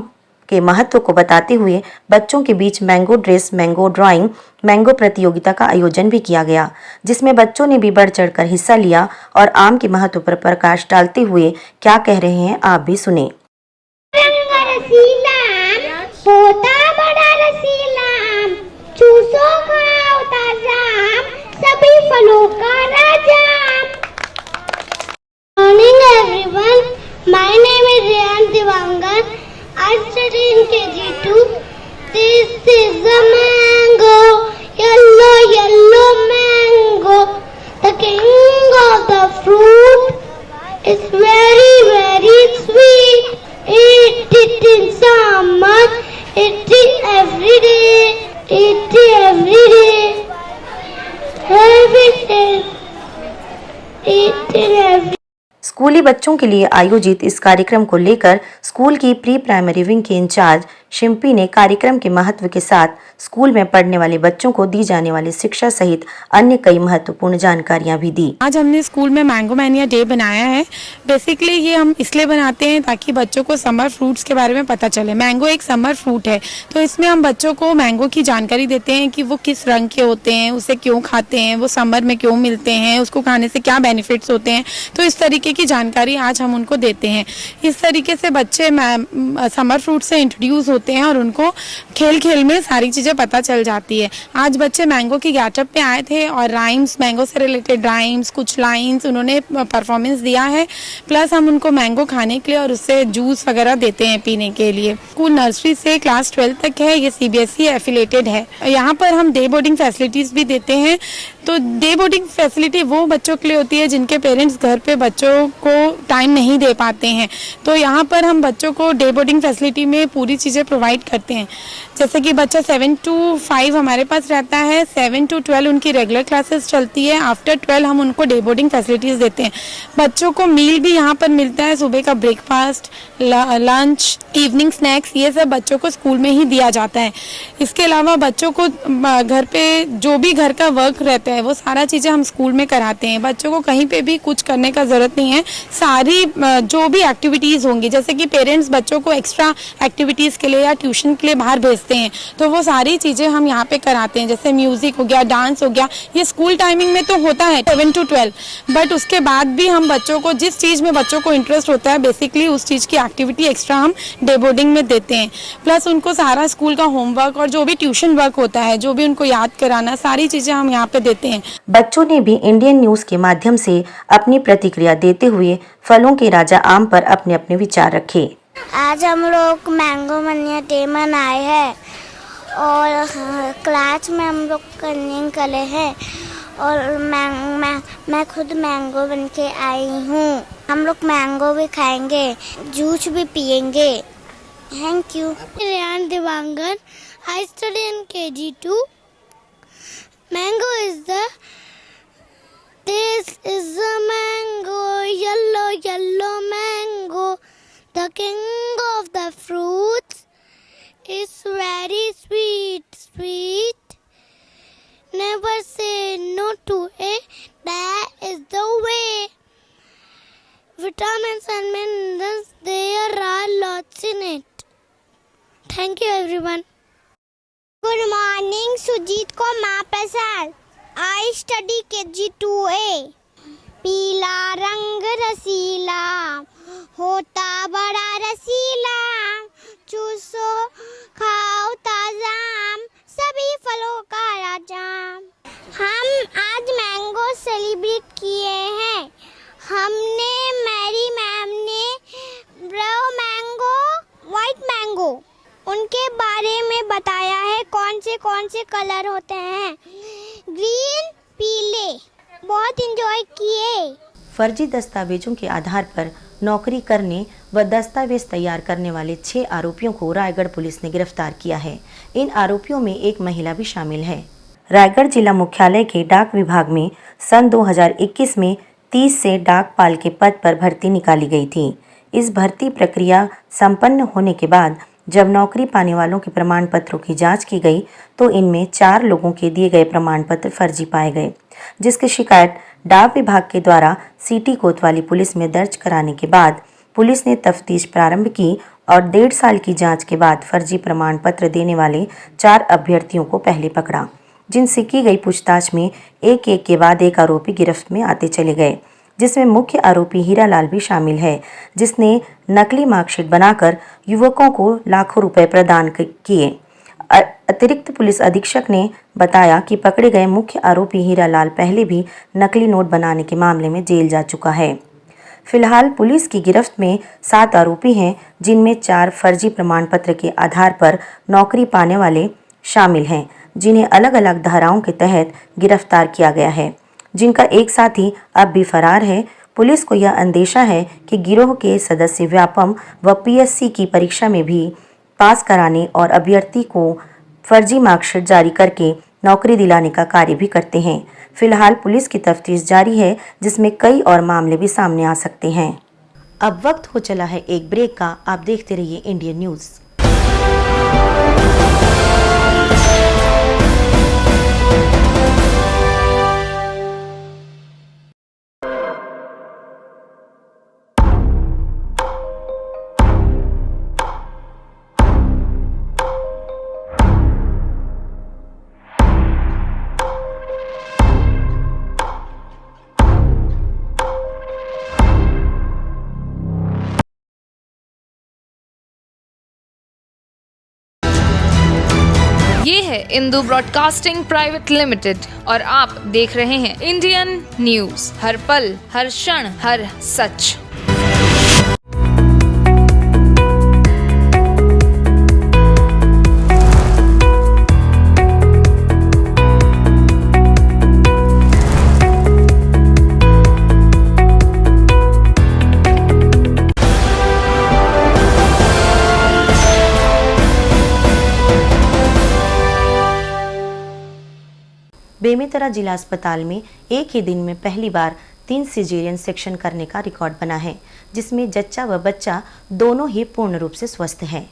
के महत्व को बताते हुए बच्चों के बीच mango dress, mango drawing, mango प्रतियोगिता का आयोजन भी किया गया, जिसमें बच्चों ने भी बढ़ चढ़कर हिस्सा लिया और आम के महत्व पर प्रकाश डालते हुए क्या कह रहे हैं आप भी सुने। सभी फलों का राजा। Morning everyone, my name is Riyan Diwangar. I study in KG2. This is a mango, yellow, yellow mango. The king of the fruit is very, very sweet. Eat it in summer, eat it every day, eat it every day. स्कूली बच्चों के लिए आयोजित इस कार्यक्रम को लेकर school की प्री प्राइमरी विंग के इंचार्ज शिम्पी ने कार्यक्रम के महत्व के साथ स्कूल में पढ़ने वाले बच्चों को दी जाने वाली शिक्षा सहित अन्य कई महत्वपूर्ण जानकारियां भी दी। आज हमने स्कूल में मैंगो मैनिया डे बनाया है। बेसिकली ये हम इसलिए बनाते हैं ताकि बच्चों को समर फ्रूट्स के बारे में पता चले। मैंगो एक समर फ्रूट है, तो इसमें हम बच्चों को मैंगो की जानकारी देते हैं कि वो किस रंग के होते हैं, उसे क्यों खाते हैं, वो समर में क्यों मिलते हैं, उसको खाने से क्या बेनिफिट्स होते हैं। तो इस तरीके की जानकारी आज हम उनको देते हैं। इस तरीके से बच्चे समर फ्रूट से इंट्रोड्यूस होते हैं और उनको खेल खेल में सारी चीज़ें पता चल जाती है। आज बच्चे मैंगो की गेटअप पे आए थे और राइम्स, मैंगो से रिलेटेड राइम्स, कुछ लाइंस उन्होंने परफॉर्मेंस दिया है। प्लस हम उनको मैंगो खाने के लिए और उससे जूस वगैरह देते हैं पीने के लिए। स्कूल नर्सरी से क्लास 12 तक है। ये CBSE एफिलेटेड है। यहाँ पर हम डे बोर्डिंग फैसिलिटीज़ भी देते हैं तो डे बोर्डिंग फैसिलिटी वो बच्चों के लिए होती है जिनके पेरेंट्स घर पे बच्चों को टाइम नहीं दे पाते हैं। तो यहाँ पर हम बच्चों को डे बोर्डिंग फैसिलिटी में पूरी चीज़ें प्रोवाइड करते हैं। जैसे कि बच्चा 7 to 5 हमारे पास रहता है, 7 to 12 उनकी रेगुलर क्लासेस चलती है, आफ्टर 12 हम उनको डे बोर्डिंग फैसिलिटीज़ देते हैं। बच्चों को मील भी यहाँ पर मिलता है, सुबह का ब्रेकफास्ट, लंच, इवनिंग स्नैक्स, ये सब बच्चों को स्कूल में ही दिया जाता है। इसके अलावा बच्चों को घर पे जो भी घर का वर्क रहता है वो सारा चीज़ें हम स्कूल में कराते हैं। बच्चों को कहीं पे भी कुछ करने का ज़रूरत नहीं है। सारी जो भी एक्टिविटीज़ होंगी, जैसे कि पेरेंट्स बच्चों को एक्स्ट्रा एक्टिविटीज़ के लिए या ट्यूशन के लिए बाहर भेजते हैं, तो वो सारी चीज़ें हम यहाँ पे कराते हैं। जैसे म्यूज़िक हो गया, डांस हो गया, ये स्कूल टाइमिंग में तो होता है 7 to 12, बट उसके बाद भी हम बच्चों को जिस चीज़ में बच्चों को इंटरेस्ट होता है बेसिकली उस चीज़ की एक्टिविटी एक्स्ट्रा हम डे बोर्डिंग में देते हैं। प्लस उनको सारा स्कूल का होमवर्क और जो भी ट्यूशन वर्क होता है, जो भी उनको याद कराना, सारी चीज़ें हम यहाँ पे देते हैं। बच्चों ने भी इंडियन न्यूज के माध्यम से अपनी प्रतिक्रिया देते हुए फलों के राजा आम पर अपने अपने विचार रखे। आज हम लोग मैंगो मनिया डे मनाए हैं और क्लास में हम लोग रनिंग करे हैं और मैं खुद मैंगो बन के आई हूँ। हम लोग मैंगो भी खाएंगे, जूस भी पियेंगे। Thank you. Rehan Diwangar, I study in KG2. Mango is this is a mango, yellow, yellow mango. The king of the fruits is very sweet, sweet. Never say no to it, that is the way. Vitamins and minerals, there are lots in it. Thank you everyone. Good morning, Sujit Kumar Prasad. I study KG2A. पीला रंग रसीला होता बड़ा रसीला, चूसो खाओ ताजा सभी फलों का राजा। हम आज मैंगो सेलिब्रेट किए हैं। हमने मेरी मैम ने ब्राउन मैंगो, वाइट मैंगो, उनके बारे में बताया है कौन से कलर होते हैं, ग्रीन, पीले। बहुत इंजॉय किए। फर्जी दस्तावेजों के आधार पर नौकरी करने व दस्तावेज तैयार करने वाले 6 आरोपियों को रायगढ़ पुलिस ने गिरफ्तार किया है। इन आरोपियों में एक महिला भी शामिल है। रायगढ़ जिला मुख्यालय के डाक विभाग में सन 2021 में 30 से डाकपाल के पद पर भर्ती निकाली गई थी। इस भर्ती प्रक्रिया संपन्न होने के बाद जब नौकरी पाने वालों के प्रमाण पत्रों की जांच की गई तो इनमें 4 लोगों के दिए गए प्रमाण पत्र फर्जी पाए गए, जिसकी शिकायत डाक विभाग के द्वारा सिटी कोतवाली पुलिस में दर्ज कराने के बाद पुलिस ने तफ्तीश प्रारंभ की और 1.5 साल की जांच के बाद फर्जी प्रमाण पत्र देने वाले 4 अभ्यर्थियों को पहले पकड़ा, जिनसे की गई पूछताछ में एक के बाद एक आरोपी गिरफ्त में आते चले गए, जिसमें मुख्य आरोपी हीरालाल भी शामिल है, जिसने नकली मार्कशीट बनाकर युवकों को लाखों रुपए प्रदान किए। अतिरिक्त पुलिस अधीक्षक ने बताया कि पकड़े गए मुख्य आरोपी हीरालाल पहले भी नकली नोट बनाने के मामले में जेल जा चुका है। फिलहाल पुलिस की गिरफ्त में 7 आरोपी हैं, जिनमें 4 फर्जी प्रमाण पत्र के आधार पर नौकरी पाने वाले शामिल हैं, जिन्हें अलग अलग धाराओं के तहत गिरफ्तार किया गया है, जिनका एक साथी अब भी फरार है। पुलिस को यह अंदेशा है कि गिरोह के सदस्य व्यापम व पीएससी की परीक्षा में भी पास कराने और अभ्यर्थी को फर्जी मार्कशीट जारी करके नौकरी दिलाने का कार्य भी करते हैं। फिलहाल पुलिस की तफ्तीश जारी है, जिसमें कई और मामले भी सामने आ सकते हैं। अब वक्त हो चला है एक ब्रेक का। आप देखते रहिए इंडियन न्यूज़। ये है इंदू ब्रॉडकास्टिंग प्राइवेट लिमिटेड और आप देख रहे हैं इंडियन न्यूज, हर पल, हर क्षण, हर सच। बेमेतरा जिला अस्पताल में एक ही दिन में पहली बार 3 सिजेरियन सेक्शन करने का रिकॉर्ड बना है, जिसमें जच्चा व बच्चा दोनों ही पूर्ण रूप से स्वस्थ हैं।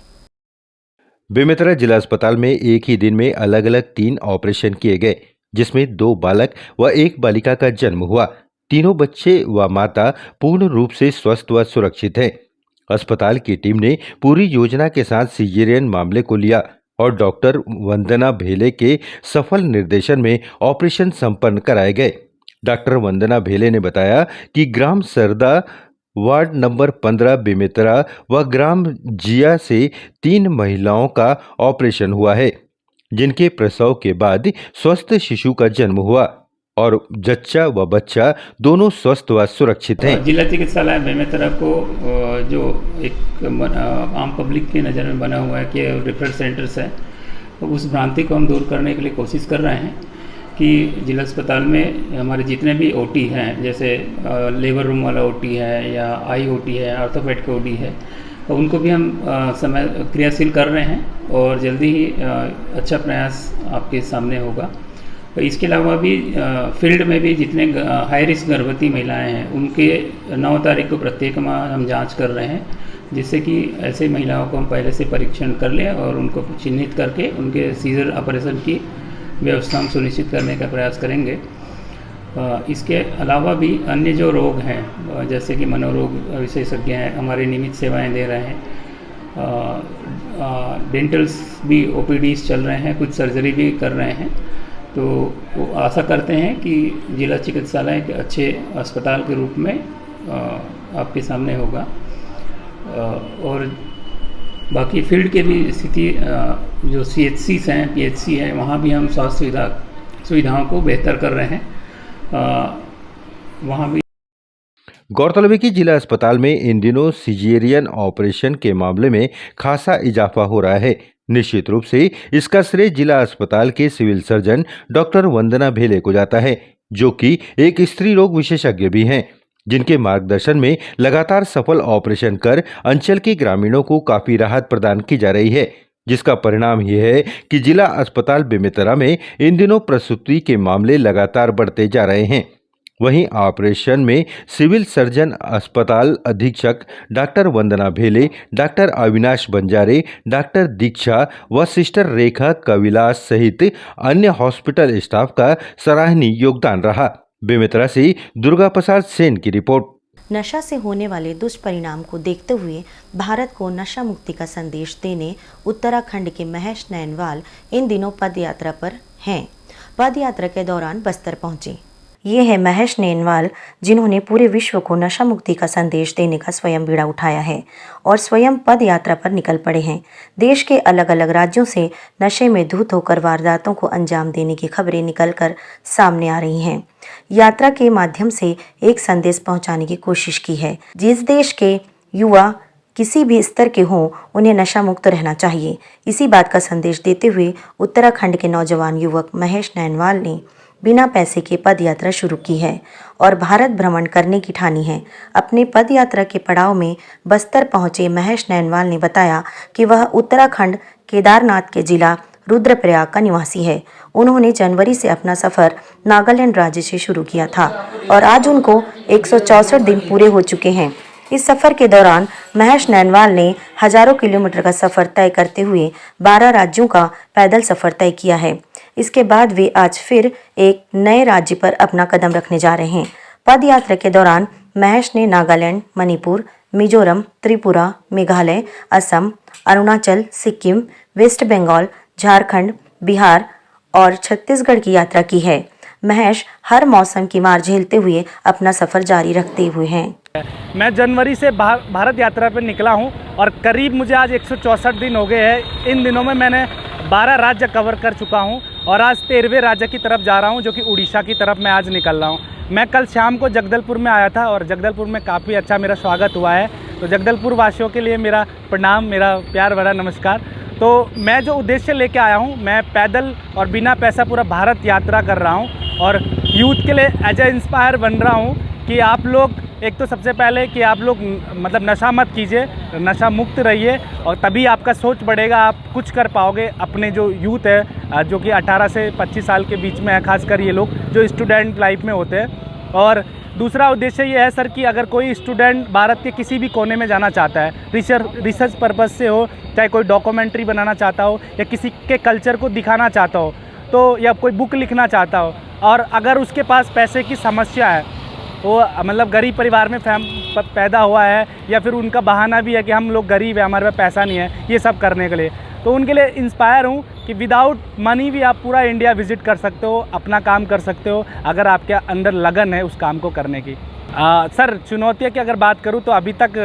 बेमेतरा जिला अस्पताल में एक ही दिन में अलग अलग 3 ऑपरेशन किए गए, जिसमें 2 बालक व 1 बालिका का जन्म हुआ। तीनों बच्चे व माता पूर्ण रूप से स्वस्थ व सुरक्षित हैं। अस्पताल की टीम ने पूरी योजना के साथ सिजेरियन मामले को लिया और डॉक्टर वंदना भेले के सफल निर्देशन में ऑपरेशन संपन्न कराए गए। डॉक्टर वंदना भेले ने बताया कि ग्राम सरदा वार्ड नंबर 15 बेमेतरा व ग्राम जिया से 3 महिलाओं का ऑपरेशन हुआ है, जिनके प्रसव के बाद स्वस्थ शिशु का जन्म हुआ और जच्चा व बच्चा दोनों स्वस्थ व सुरक्षित हैं। जिला चिकित्सालय बेमेतरा को जो एक आम पब्लिक की नज़र में बना हुआ है कि रेफरल सेंटर्स है, तो उस भ्रांति को हम दूर करने के लिए कोशिश कर रहे हैं कि जिला अस्पताल में हमारे जितने भी ओटी हैं, जैसे लेबर रूम वाला ओटी है या आई ओटी है, ऑर्थोपेड का ओटी है, तो उनको भी हम समय क्रियाशील कर रहे हैं और जल्दी ही अच्छा प्रयास आपके सामने होगा। तो इसके अलावा भी फील्ड में भी जितने हाई रिस्क गर्भवती महिलाएं हैं, उनके 9 तारीख को प्रत्येक माह हम जांच कर रहे हैं, जिससे कि ऐसे महिलाओं को हम पहले से परीक्षण कर लें और उनको चिन्हित करके उनके सीजर ऑपरेशन की व्यवस्था हम सुनिश्चित करने का प्रयास करेंगे। इसके अलावा भी अन्य जो रोग हैं, जैसे कि मनोरोग विशेषज्ञ हैं, हमारे नियमित सेवाएं दे रहे हैं। डेंटल्स भी OPDs चल रहे हैं, कुछ सर्जरी भी कर रहे हैं। तो वो आशा करते हैं कि जिला चिकित्सालय के अच्छे अस्पताल के रूप में आपके सामने होगा। और बाकी फील्ड के भी स्थिति जो CHCs हैं, PHC हैं, वहाँ भी हम स्वास्थ्य सुविधाओं को बेहतर कर रहे हैं। वहाँ भी गौरतलब है कि जिला अस्पताल में इन दिनों सिजेरियन ऑपरेशन के मामले में खासा इजाफा हो रहा है। निश्चित रूप से इसका श्रेय जिला अस्पताल के सिविल सर्जन डॉक्टर वंदना भेले को जाता है, जो कि एक स्त्री रोग विशेषज्ञ भी हैं, जिनके मार्गदर्शन में लगातार सफल ऑपरेशन कर अंचल के ग्रामीणों को काफी राहत प्रदान की जा रही है, जिसका परिणाम यह है कि जिला अस्पताल बेमेतरा में इन दिनों प्रसूति के मामले लगातार बढ़ते जा रहे हैं। वहीं ऑपरेशन में सिविल सर्जन अस्पताल अधीक्षक डॉक्टर वंदना भेले, डॉक्टर अविनाश बंजारे, डॉक्टर दीक्षा व सिस्टर रेखा कविलास सहित अन्य हॉस्पिटल स्टाफ का सराहनीय योगदान रहा। बेमेतरा से दुर्गा प्रसाद सेन की रिपोर्ट। नशा से होने वाले दुष्परिणाम को देखते हुए भारत को नशा मुक्ति का संदेश देने उत्तराखंड के महेश नैनवाल इन दिनों पद यात्रा पर हैं। पद यात्रा के दौरान बस्तर पहुंचे। ये है महेश नैनवाल, जिन्होंने पूरे विश्व को नशा मुक्ति का संदेश देने का स्वयं बीड़ा उठाया है और स्वयं पद यात्रा पर निकल पड़े हैं। देश के अलग अलग राज्यों से नशे में धुत होकर वारदातों को अंजाम देने की खबरें निकलकर सामने आ रही हैं। यात्रा के माध्यम से एक संदेश पहुंचाने की कोशिश की है। जिस देश के युवा किसी भी स्तर के हों, उन्हें नशा मुक्त रहना चाहिए। इसी बात का संदेश देते हुए उत्तराखंड के नौजवान युवक महेश नैनवाल ने बिना पैसे के पद यात्रा शुरू की है और भारत भ्रमण करने की ठानी है। अपने पद यात्रा के पड़ाव में बस्तर पहुंचे महेश नैनवाल ने बताया कि वह उत्तराखंड केदारनाथ के जिला रुद्रप्रयाग का निवासी है। उन्होंने जनवरी से अपना सफ़र नागालैंड राज्य से शुरू किया था और आज उनको 164 दिन पूरे हो चुके हैं। इस सफ़र के दौरान महेश नैनवाल ने हजारों किलोमीटर का सफ़र तय करते हुए 12 राज्यों का पैदल सफ़र तय किया है। इसके बाद वे आज फिर एक नए राज्य पर अपना कदम रखने जा रहे हैं। पद यात्रा के दौरान महेश ने नागालैंड, मणिपुर, मिजोरम, त्रिपुरा, मेघालय, असम, अरुणाचल, सिक्किम, वेस्ट बंगाल, झारखंड, बिहार और छत्तीसगढ़ की यात्रा की है। महेश हर मौसम की मार झेलते हुए अपना सफ़र जारी रखते हुए हैं। मैं जनवरी से भारत यात्रा पर निकला हूं और करीब मुझे आज 164 दिन हो गए हैं। इन दिनों में मैंने 12 राज्य कवर कर चुका हूं और आज 13वें राज्य की तरफ जा रहा हूं, जो कि उड़ीसा की तरफ मैं आज निकल रहा हूं। मैं कल शाम को जगदलपुर में आया था और जगदलपुर में काफ़ी अच्छा मेरा स्वागत हुआ है। तो जगदलपुर वासियों के लिए मेरा प्रणाम, मेरा प्यार भरा नमस्कार। तो मैं जो उद्देश्य लेके आया हूँ, मैं पैदल और बिना पैसा पूरा भारत यात्रा कर रहा हूँ और यूथ के लिए एज ए इंस्पायर बन रहा हूँ कि आप लोग एक तो सबसे पहले कि आप लोग मतलब नशा मत कीजिए, नशा मुक्त रहिए और तभी आपका सोच बढ़ेगा, आप कुछ कर पाओगे। अपने जो यूथ है जो कि 18 से 25 साल के बीच में है, खासकर ये लोग जो स्टूडेंट लाइफ में होते हैं। और दूसरा उद्देश्य ये है सर कि अगर कोई स्टूडेंट भारत के किसी भी कोने में जाना चाहता है, रिसर्च पर्पज़ से हो, चाहे कोई डॉक्यूमेंट्री बनाना चाहता हो या किसी के कल्चर को दिखाना चाहता हो, तो या कोई बुक लिखना चाहता हो, और अगर उसके पास पैसे की समस्या है, वो मतलब गरीब परिवार में पैदा हुआ है या फिर उनका बहाना भी है कि हम लोग गरीब हैं, हमारे पास पैसा नहीं है ये सब करने के लिए, तो उनके लिए इंस्पायर हूँ कि विदाउट मनी भी आप पूरा इंडिया विज़िट कर सकते हो, अपना काम कर सकते हो अगर आपके अंदर लगन है उस काम को करने की। सर चुनौतियों की अगर बात करूँ तो अभी तक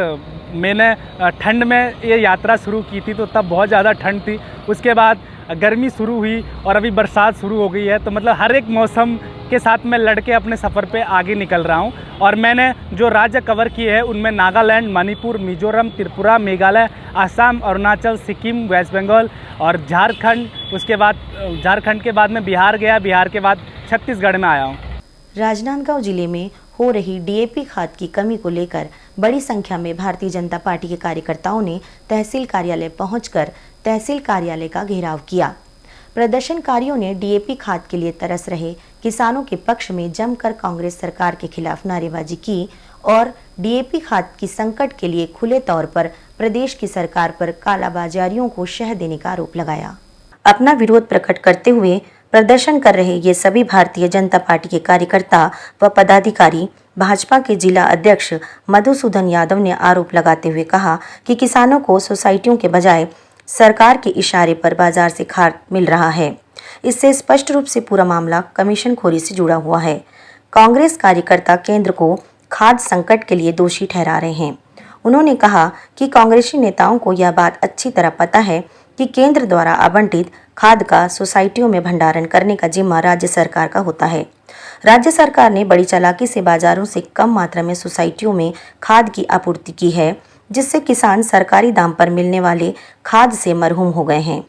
मैंने ठंड में ये यात्रा शुरू की थी तो तब बहुत ज़्यादा ठंड थी, उसके बाद गर्मी शुरू हुई और अभी बरसात शुरू हो गई है, तो मतलब हर एक मौसम के साथ मैं लड़के अपने सफ़र पे आगे निकल रहा हूँ। और मैंने जो राज्य कवर किए हैं उनमें नागालैंड, मणिपुर, मिजोरम, त्रिपुरा, मेघालय, असम, अरुणाचल, सिक्किम, वेस्ट बंगाल और झारखंड। उसके बाद झारखंड के बाद मैं बिहार गया, बिहार के बाद छत्तीसगढ़ में आया हूँ। राजनांदगांव जिले में हो रही डीएपी खाद की कमी को लेकर बड़ी संख्या में भारतीय जनता पार्टी के कार्यकर्ताओं ने तहसील कार्यालय पहुंचकर तहसील कार्यालय का घेराव किया। प्रदर्शनकारियों ने डीएपी खाद के लिए तरस रहे किसानों के पक्ष में जमकर कांग्रेस सरकार के खिलाफ नारेबाजी की और डीएपी खाद की संकट के लिए खुले तौर पर प्रदेश की सरकार पर कालाबाजारियों को शह देने का आरोप लगाया। अपना विरोध प्रकट करते हुए प्रदर्शन कर रहे ये सभी भारतीय जनता पार्टी के कार्यकर्ता व पदाधिकारी भाजपा के जिला अध्यक्ष मधुसूदन यादव ने आरोप लगाते हुए कहा कि किसानों को सोसाइटियों के बजाय सरकार के इशारे पर बाजार से खाद मिल रहा है। इससे स्पष्ट रूप से पूरा मामला कमीशन खोरी से जुड़ा हुआ है। कांग्रेस कार्यकर्ता केंद्र को खाद संकट के लिए दोषी ठहरा रहे हैं। उन्होंने कहा कि कांग्रेसी नेताओं को यह बात अच्छी तरह पता है कि केंद्र द्वारा आवंटित खाद का सोसाइटियों में भंडारण करने का जिम्मा राज्य सरकार का होता है। राज्य सरकार ने बड़ी चालाकी से बाजारों से कम मात्रा में सोसाइटियों में खाद की आपूर्ति की है, जिससे किसान सरकारी दाम पर मिलने वाले खाद से मरहूम हो गए हैं।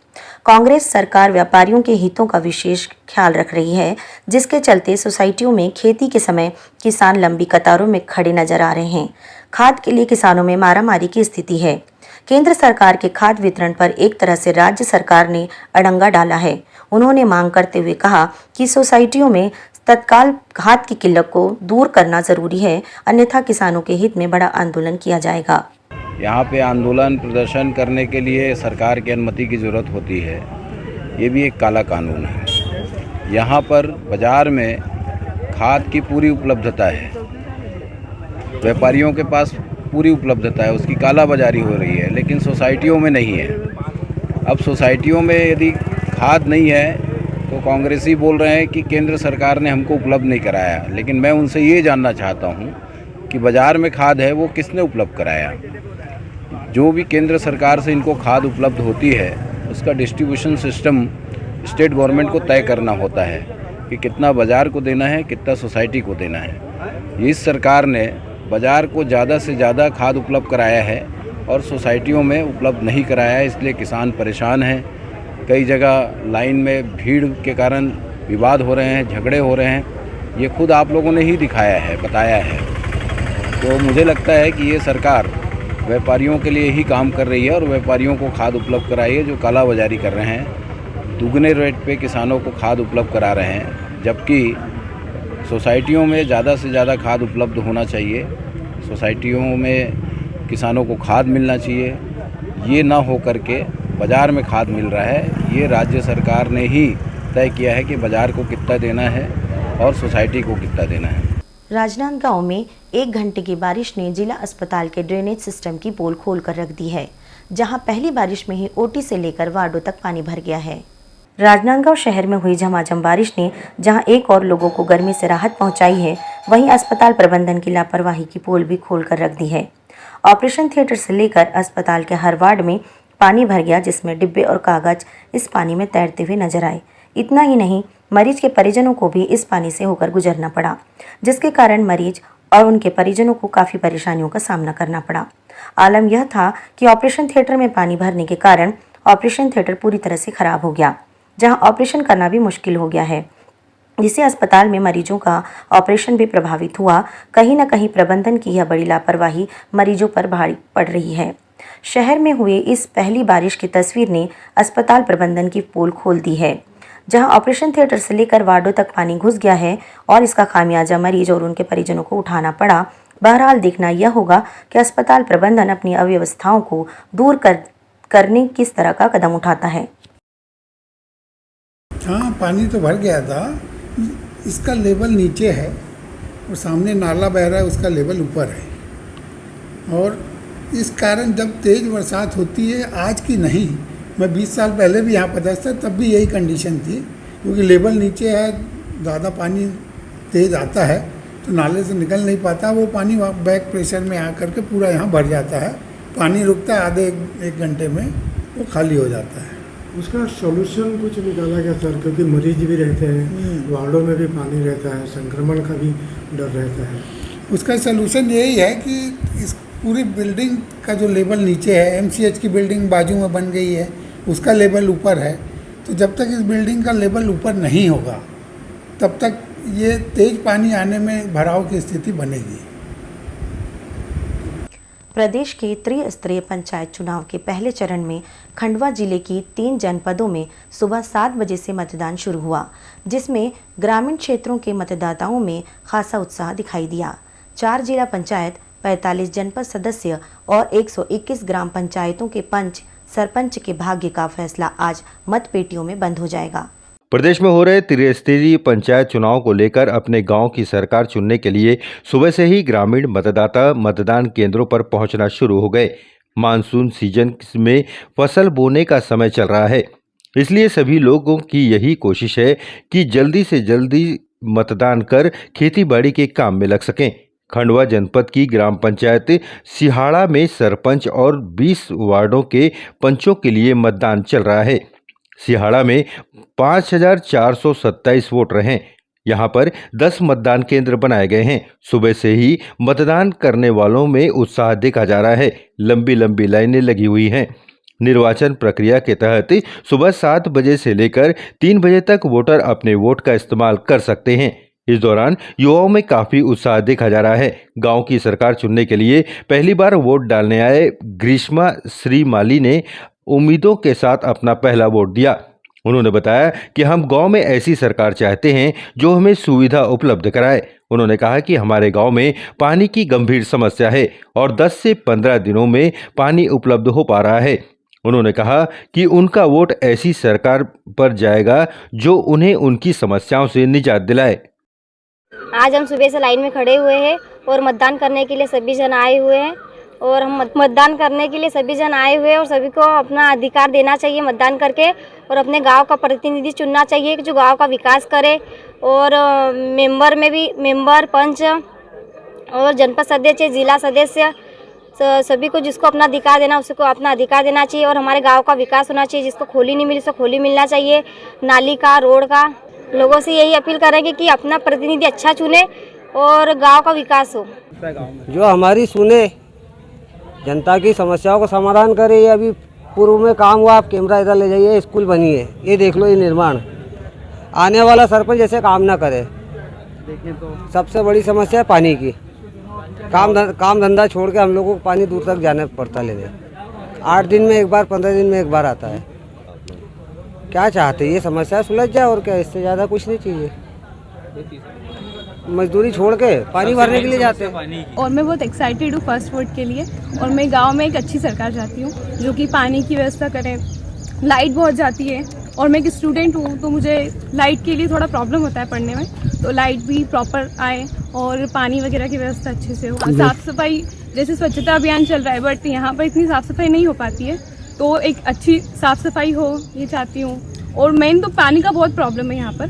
कांग्रेस सरकार व्यापारियों के हितों का विशेष ख्याल रख रही है, जिसके चलते सोसाइटियों में खेती के समय किसान लंबी कतारों में खड़े नजर आ रहे हैं। खाद के लिए किसानों में मारामारी की स्थिति है। केंद्र सरकार के खाद वितरण पर एक तरह से राज्य सरकार ने अड़ंगा डाला है। उन्होंने मांग करते हुए कहा कि सोसाइटियों में तत्काल खाद की किल्लत को दूर करना जरूरी है, अन्यथा किसानों के हित में बड़ा आंदोलन किया जाएगा। यहाँ पे आंदोलन प्रदर्शन करने के लिए सरकार की अनुमति की ज़रूरत होती है। ये भी एक काला कानून है। यहाँ पर बाज़ार में खाद की पूरी उपलब्धता है, व्यापारियों के पास पूरी उपलब्धता है, उसकी काला बाजारी हो रही है, लेकिन सोसाइटियों में नहीं है। अब सोसाइटियों में यदि खाद नहीं है तो कांग्रेसी बोल रहे हैं कि केंद्र सरकार ने हमको उपलब्ध नहीं कराया, लेकिन मैं उनसे ये जानना चाहता हूँ कि बाज़ार में खाद है वो किसने उपलब्ध कराया। जो भी केंद्र सरकार से इनको खाद उपलब्ध होती है उसका डिस्ट्रीब्यूशन सिस्टम स्टेट गवर्नमेंट को तय करना होता है कि कितना बाज़ार को देना है, कितना सोसाइटी को देना है। इस सरकार ने बाज़ार को ज़्यादा से ज़्यादा खाद उपलब्ध कराया है और सोसाइटियों में उपलब्ध नहीं कराया है, इसलिए किसान परेशान हैं। कई जगह लाइन में भीड़ के कारण विवाद हो रहे हैं, झगड़े हो रहे हैं। ये खुद आप लोगों ने ही दिखाया है, बताया है। तो मुझे लगता है कि ये सरकार व्यापारियों के लिए ही काम कर रही है और व्यापारियों को खाद उपलब्ध कराई है जो काला बाजारी कर रहे हैं, दुगने रेट पे किसानों को खाद उपलब्ध करा रहे हैं, जबकि सोसाइटियों में ज़्यादा से ज़्यादा खाद उपलब्ध होना चाहिए। सोसाइटियों में किसानों को खाद मिलना चाहिए, ये ना हो करके बाज़ार में खाद मिल रहा है। ये राज्य सरकार ने ही तय किया है कि बाज़ार को कितना देना है और सोसाइटी को कितना देना है। राजनांदगांव में 1 घंटे की बारिश ने जिला अस्पताल के ड्रेनेज सिस्टम की पोल खोल कर रख दी है, जहां पहली बारिश में ही ओटी से लेकर वार्डों तक पानी भर गया है। राजनांदगांव शहर में हुई झमाझम बारिश ने जहां एक और लोगों को गर्मी से राहत पहुंचाई है, वहीं अस्पताल प्रबंधन की लापरवाही की पोल भी खोल कर रख दी है। ऑपरेशन थिएटर से लेकर अस्पताल के हर वार्ड में पानी भर गया, जिसमें डिब्बे और कागज इस पानी में तैरते हुए नजर आए। इतना ही नहीं, मरीज के परिजनों को भी इस पानी से होकर गुजरना पड़ा, जिसके कारण मरीज और उनके परिजनों को काफ़ी परेशानियों का सामना करना पड़ा। आलम यह था कि ऑपरेशन थिएटर में पानी भरने के कारण ऑपरेशन थिएटर पूरी तरह से खराब हो गया, जहां ऑपरेशन करना भी मुश्किल हो गया है। जिससे अस्पताल में मरीजों का ऑपरेशन भी प्रभावित हुआ। कहीं न कहीं प्रबंधन की यह बड़ी लापरवाही मरीजों पर भारी पड़ रही है। शहर में हुए इस पहली बारिश की तस्वीर ने अस्पताल प्रबंधन की पोल खोल दी है, जहां ऑपरेशन थिएटर से लेकर वार्डों तक पानी घुस गया है और इसका खामियाजा मरीज और उनके परिजनों को उठाना पड़ा। बहरहाल देखना यह होगा कि अस्पताल प्रबंधन अपनी अव्यवस्थाओं को दूर करने किस तरह का कदम उठाता है। हाँ, पानी तो भर गया था, इसका लेवल नीचे है और सामने नाला बह रहा है, उसका लेवल ऊपर है। और इस कारण जब तेज़ बरसात होती है, आज की नहीं, मैं 20 साल पहले भी यहाँ पहुँचा था, तब भी यही कंडीशन थी, क्योंकि लेवल नीचे है, ज़्यादा पानी तेज़ आता है तो नाले से निकल नहीं पाता, वो पानी बैक प्रेशर में आ करके पूरा यहाँ भर जाता है। पानी रुकता है आधे एक घंटे में, वो खाली हो जाता है। उसका सॉल्यूशन कुछ निकाला गया सर, क्योंकि मरीज भी रहते हैं, वार्डों में भी पानी रहता है, संक्रमण का भी डर रहता है। उसका सॉल्यूशन यही है कि इस पूरी बिल्डिंग का जो लेवल नीचे है, एमसीएच की बिल्डिंग बाजू में बन गई है, उसका लेवल ऊपर है, तो जब तक इस बिल्डिंग का लेवल ऊपर नहीं होगा तब तक ये तेज पानी आने में भराव की स्थिति बनेगी। प्रदेश के त्रिस्तरीय पंचायत चुनाव के पहले चरण में खंडवा जिले की 3 जनपदों में सुबह 7 बजे से मतदान शुरू हुआ, जिसमें ग्रामीण क्षेत्रों के मतदाताओं में खासा उत्साह दिखाई दिया। 4 जिला पंचायत, 45 जनपद सदस्य और 121 ग्राम पंचायतों के पंच सरपंच के भाग्य का फैसला आज मतपेटियों में बंद हो जाएगा। प्रदेश में हो रहे त्रिस्तरीय पंचायत चुनाव को लेकर अपने गांव की सरकार चुनने के लिए सुबह से ही ग्रामीण मतदाता मतदान केंद्रों पर पहुंचना शुरू हो गए। मानसून सीजन में फसल बोने का समय चल रहा है, इसलिए सभी लोगों की यही कोशिश है कि जल्दी से जल्दी मतदान कर खेतीबाड़ी के काम में लग सकें। खंडवा जनपद की ग्राम पंचायत सिहाड़ा में सरपंच और 20 वार्डों के पंचों के लिए मतदान चल रहा है। सिहाड़ा में 5427 वोटर हैं। यहाँ पर 10 मतदान केंद्र बनाए गए हैं। सुबह से ही मतदान करने वालों में उत्साह देखा जा रहा है। लंबी लंबी लाइनें लगी हुई हैं। निर्वाचन प्रक्रिया के तहत सुबह 7 बजे से लेकर 3 बजे तक वोटर अपने वोट का इस्तेमाल कर सकते हैं। इस दौरान युवाओं में काफी उत्साह देखा जा रहा है। गांव की सरकार चुनने के लिए पहली बार वोट डालने आए ग्रीष्मा श्रीमाली ने उम्मीदों के साथ अपना पहला वोट दिया। उन्होंने बताया कि हम गांव में ऐसी सरकार चाहते हैं जो हमें सुविधा उपलब्ध कराए। उन्होंने कहा कि हमारे गांव में पानी की गंभीर समस्या है और 10 से 15 दिनों में पानी उपलब्ध हो पा रहा है। उन्होंने कहा कि उनका वोट ऐसी सरकार पर जाएगा जो उन्हें उनकी समस्याओं से निजात दिलाए। आज हम सुबह से लाइन में खड़े हुए हैं और मतदान करने के लिए सभी जन आए हुए हैं और हम मतदान करने के लिए सभी जन आए हुए हैं और सभी को अपना अधिकार देना चाहिए मतदान करके और अपने गांव का प्रतिनिधि चुनना चाहिए जो गांव का विकास करे। और मेंबर में भी मेंबर, पंच और जनपद सदस्य, जिला सदस्य, सभी को जिसको अपना अधिकार देना उसको अपना अधिकार देना चाहिए और हमारे गाँव का विकास होना चाहिए। जिसको खोली नहीं मिली उसको खोली मिलना चाहिए, नाली का, रोड का। लोगों से यही अपील करेंगे कि अपना प्रतिनिधि अच्छा चुने और गांव का विकास हो। जो हमारी सुने, जनता की समस्याओं का समाधान करे। ये अभी पूर्व में काम हुआ, आप कैमरा इधर ले जाइए, स्कूल बनी है, ये देख लो, ये निर्माण। आने वाला सरपंच जैसे काम ना करे। देखिए तो सबसे बड़ी समस्या है पानी की। काम धंधा छोड़ के हम लोगों को पानी दूर तक जाना पड़ता लेने। 8 दिन में एक बार, 15 दिन में एक बार आता है। क्या चाहते हैं, ये समस्या सुलझ जाए और क्या, इससे ज़्यादा कुछ नहीं चाहिए। मजदूरी छोड़ के पानी भरने के लिए जाते हैं। और मैं बहुत एक्साइटेड हूँ फर्स्ट वोट के लिए और मैं गांव में एक अच्छी सरकार चाहती हूँ जो कि पानी की व्यवस्था करे। लाइट बहुत जाती है और मैं एक स्टूडेंट हूँ तो मुझे लाइट के लिए थोड़ा प्रॉब्लम होता है पढ़ने में, तो लाइट भी प्रॉपर आए और पानी वगैरह की व्यवस्था अच्छे से हो। साफ़ सफाई, जैसे स्वच्छता अभियान चल रहा है बट यहाँ पर इतनी साफ़ सफाई नहीं हो पाती है, तो एक अच्छी साफ़ सफाई हो ये चाहती हूँ। और मेन तो पानी का बहुत प्रॉब्लम है यहाँ पर,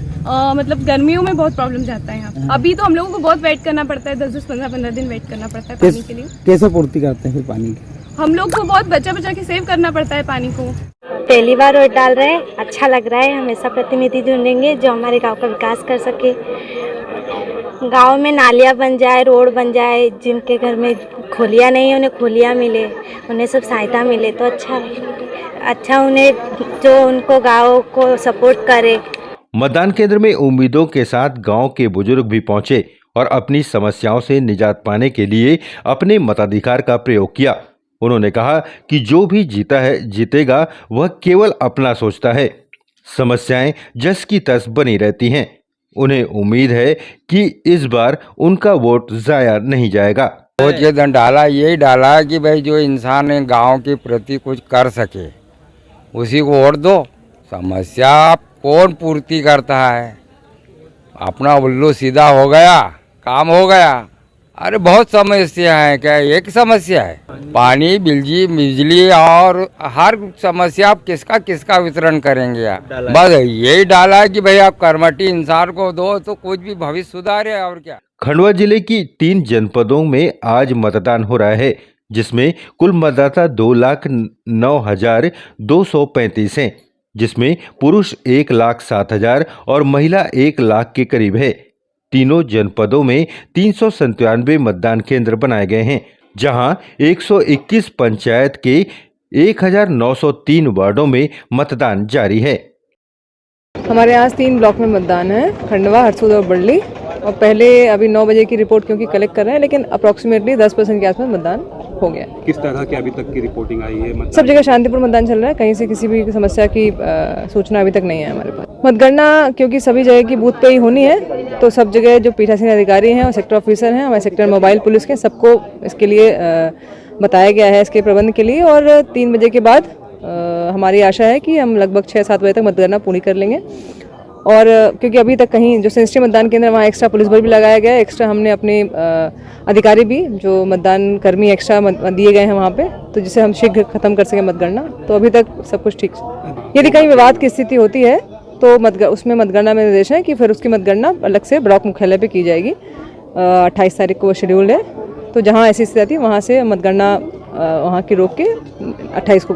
मतलब गर्मियों में बहुत प्रॉब्लम जाता है यहाँ पर। अभी तो हम लोगों को बहुत वेट करना पड़ता है, 10-10, 15-15 दिन वेट करना पड़ता है पानी के लिए। कैसे पूर्ति करते हैं फिर पानी की? हम लोग को बहुत बचा के सेव करना पड़ता है पानी को। पहली बार वोट डाल रहे हैं, अच्छा लग रहा है। हमेशा प्रतिनिधि चुनेंगे जो हमारे गाँव का विकास कर सके। गाँव में नालियाँ बन जाए, रोड बन जाए, जिनके घर में खोलियाँ नहीं उन्हें खोलियाँ मिले, उन्हें सब सहायता मिले तो अच्छा उन्हें जो उनको गाँव को सपोर्ट करे। मतदान केंद्र में उम्मीदों के साथ गांव के बुजुर्ग भी पहुंचे और अपनी समस्याओं से निजात पाने के लिए अपने मताधिकार का प्रयोग किया। उन्होंने कहा कि जो भी जीता है जीतेगा वह केवल अपना सोचता है। समस्याएं जस की तस बनी रहती हैं। उन्हें उम्मीद है कि इस बार उनका वोट जाया नहीं जाएगा। वोट के दंड डाला, यही डाला कि भाई जो इंसान गांव के प्रति कुछ कर सके उसी को वोट दो। समस्या कौन पूर्ति करता है? अपना उल्लू सीधा हो गया, काम हो गया। अरे बहुत समस्या है, क्या एक समस्या है? पानी, बिजली और हर समस्या आप किसका वितरण करेंगे आप? बस यही डाला कि भाई आप कर्मठी इंसान को दो तो कुछ भी भविष्य सुधारे। और क्या। खंडवा जिले की 3 जनपदों में आज मतदान हो रहा है, जिसमें कुल मतदाता 2,09,235 हैं, जिसमें पुरुष 1,07,000 और महिला 1 लाख के करीब है। तीनों जनपदों में 397 मतदान केंद्र बनाए गए हैं, जहां 121 पंचायत के 1,903 वार्डों में मतदान जारी है। हमारे यहाँ 3 ब्लॉक में मतदान है, खंडवा, हरसूद और बड़ली। और पहले अभी 9 बजे की रिपोर्ट क्योंकि कलेक्ट कर रहे हैं, लेकिन अप्रॉक्सीमेटली 10% के आसपास मतदान हो गया। किस तरह की अभी तक की रिपोर्टिंग आई है? सब जगह शांतिपूर्ण मतदान चल रहा है, कहीं से किसी भी समस्या की सूचना अभी तक नहीं है हमारे पास। मतगणना क्योंकि सभी जगह की बूथ पे ही होनी है, तो सब जगह जो पीठासीन अधिकारी हैं और सेक्टर ऑफिसर हैं, हमारे सेक्टर मोबाइल पुलिस के, सबको इसके लिए बताया गया है इसके प्रबंध के लिए। और 3 बजे के बाद हमारी आशा है कि हम लगभग 6-7 बजे तक मतगणना पूरी कर लेंगे। और क्योंकि अभी तक कहीं जो सेंसिटिव मतदान केंद्र वहाँ एक्स्ट्रा पुलिस बल भी लगाया गया है, एक्स्ट्रा हमने अपने अधिकारी भी जो मतदान कर्मी एक्स्ट्रा दिए गए हैं वहाँ पे, तो जिसे हम शीघ्र खत्म कर सकें मतगणना। तो अभी तक सब कुछ ठीक। यदि कहीं विवाद की स्थिति होती है तो उसमें मतगणना में निर्देश है कि फिर उसकी मतगणना अलग से ब्लॉक मुख्यालय पे की जाएगी। 28 तारीख को वो शेड्यूल है, तो जहाँ ऐसी स्थिति आती है वहाँ से मतगणना वहाँ की रोक के 28 को।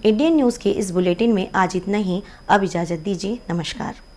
इंडियन न्यूज़ के इस बुलेटिन में आज इतना ही। अब इजाज़त दीजिए। नमस्कार।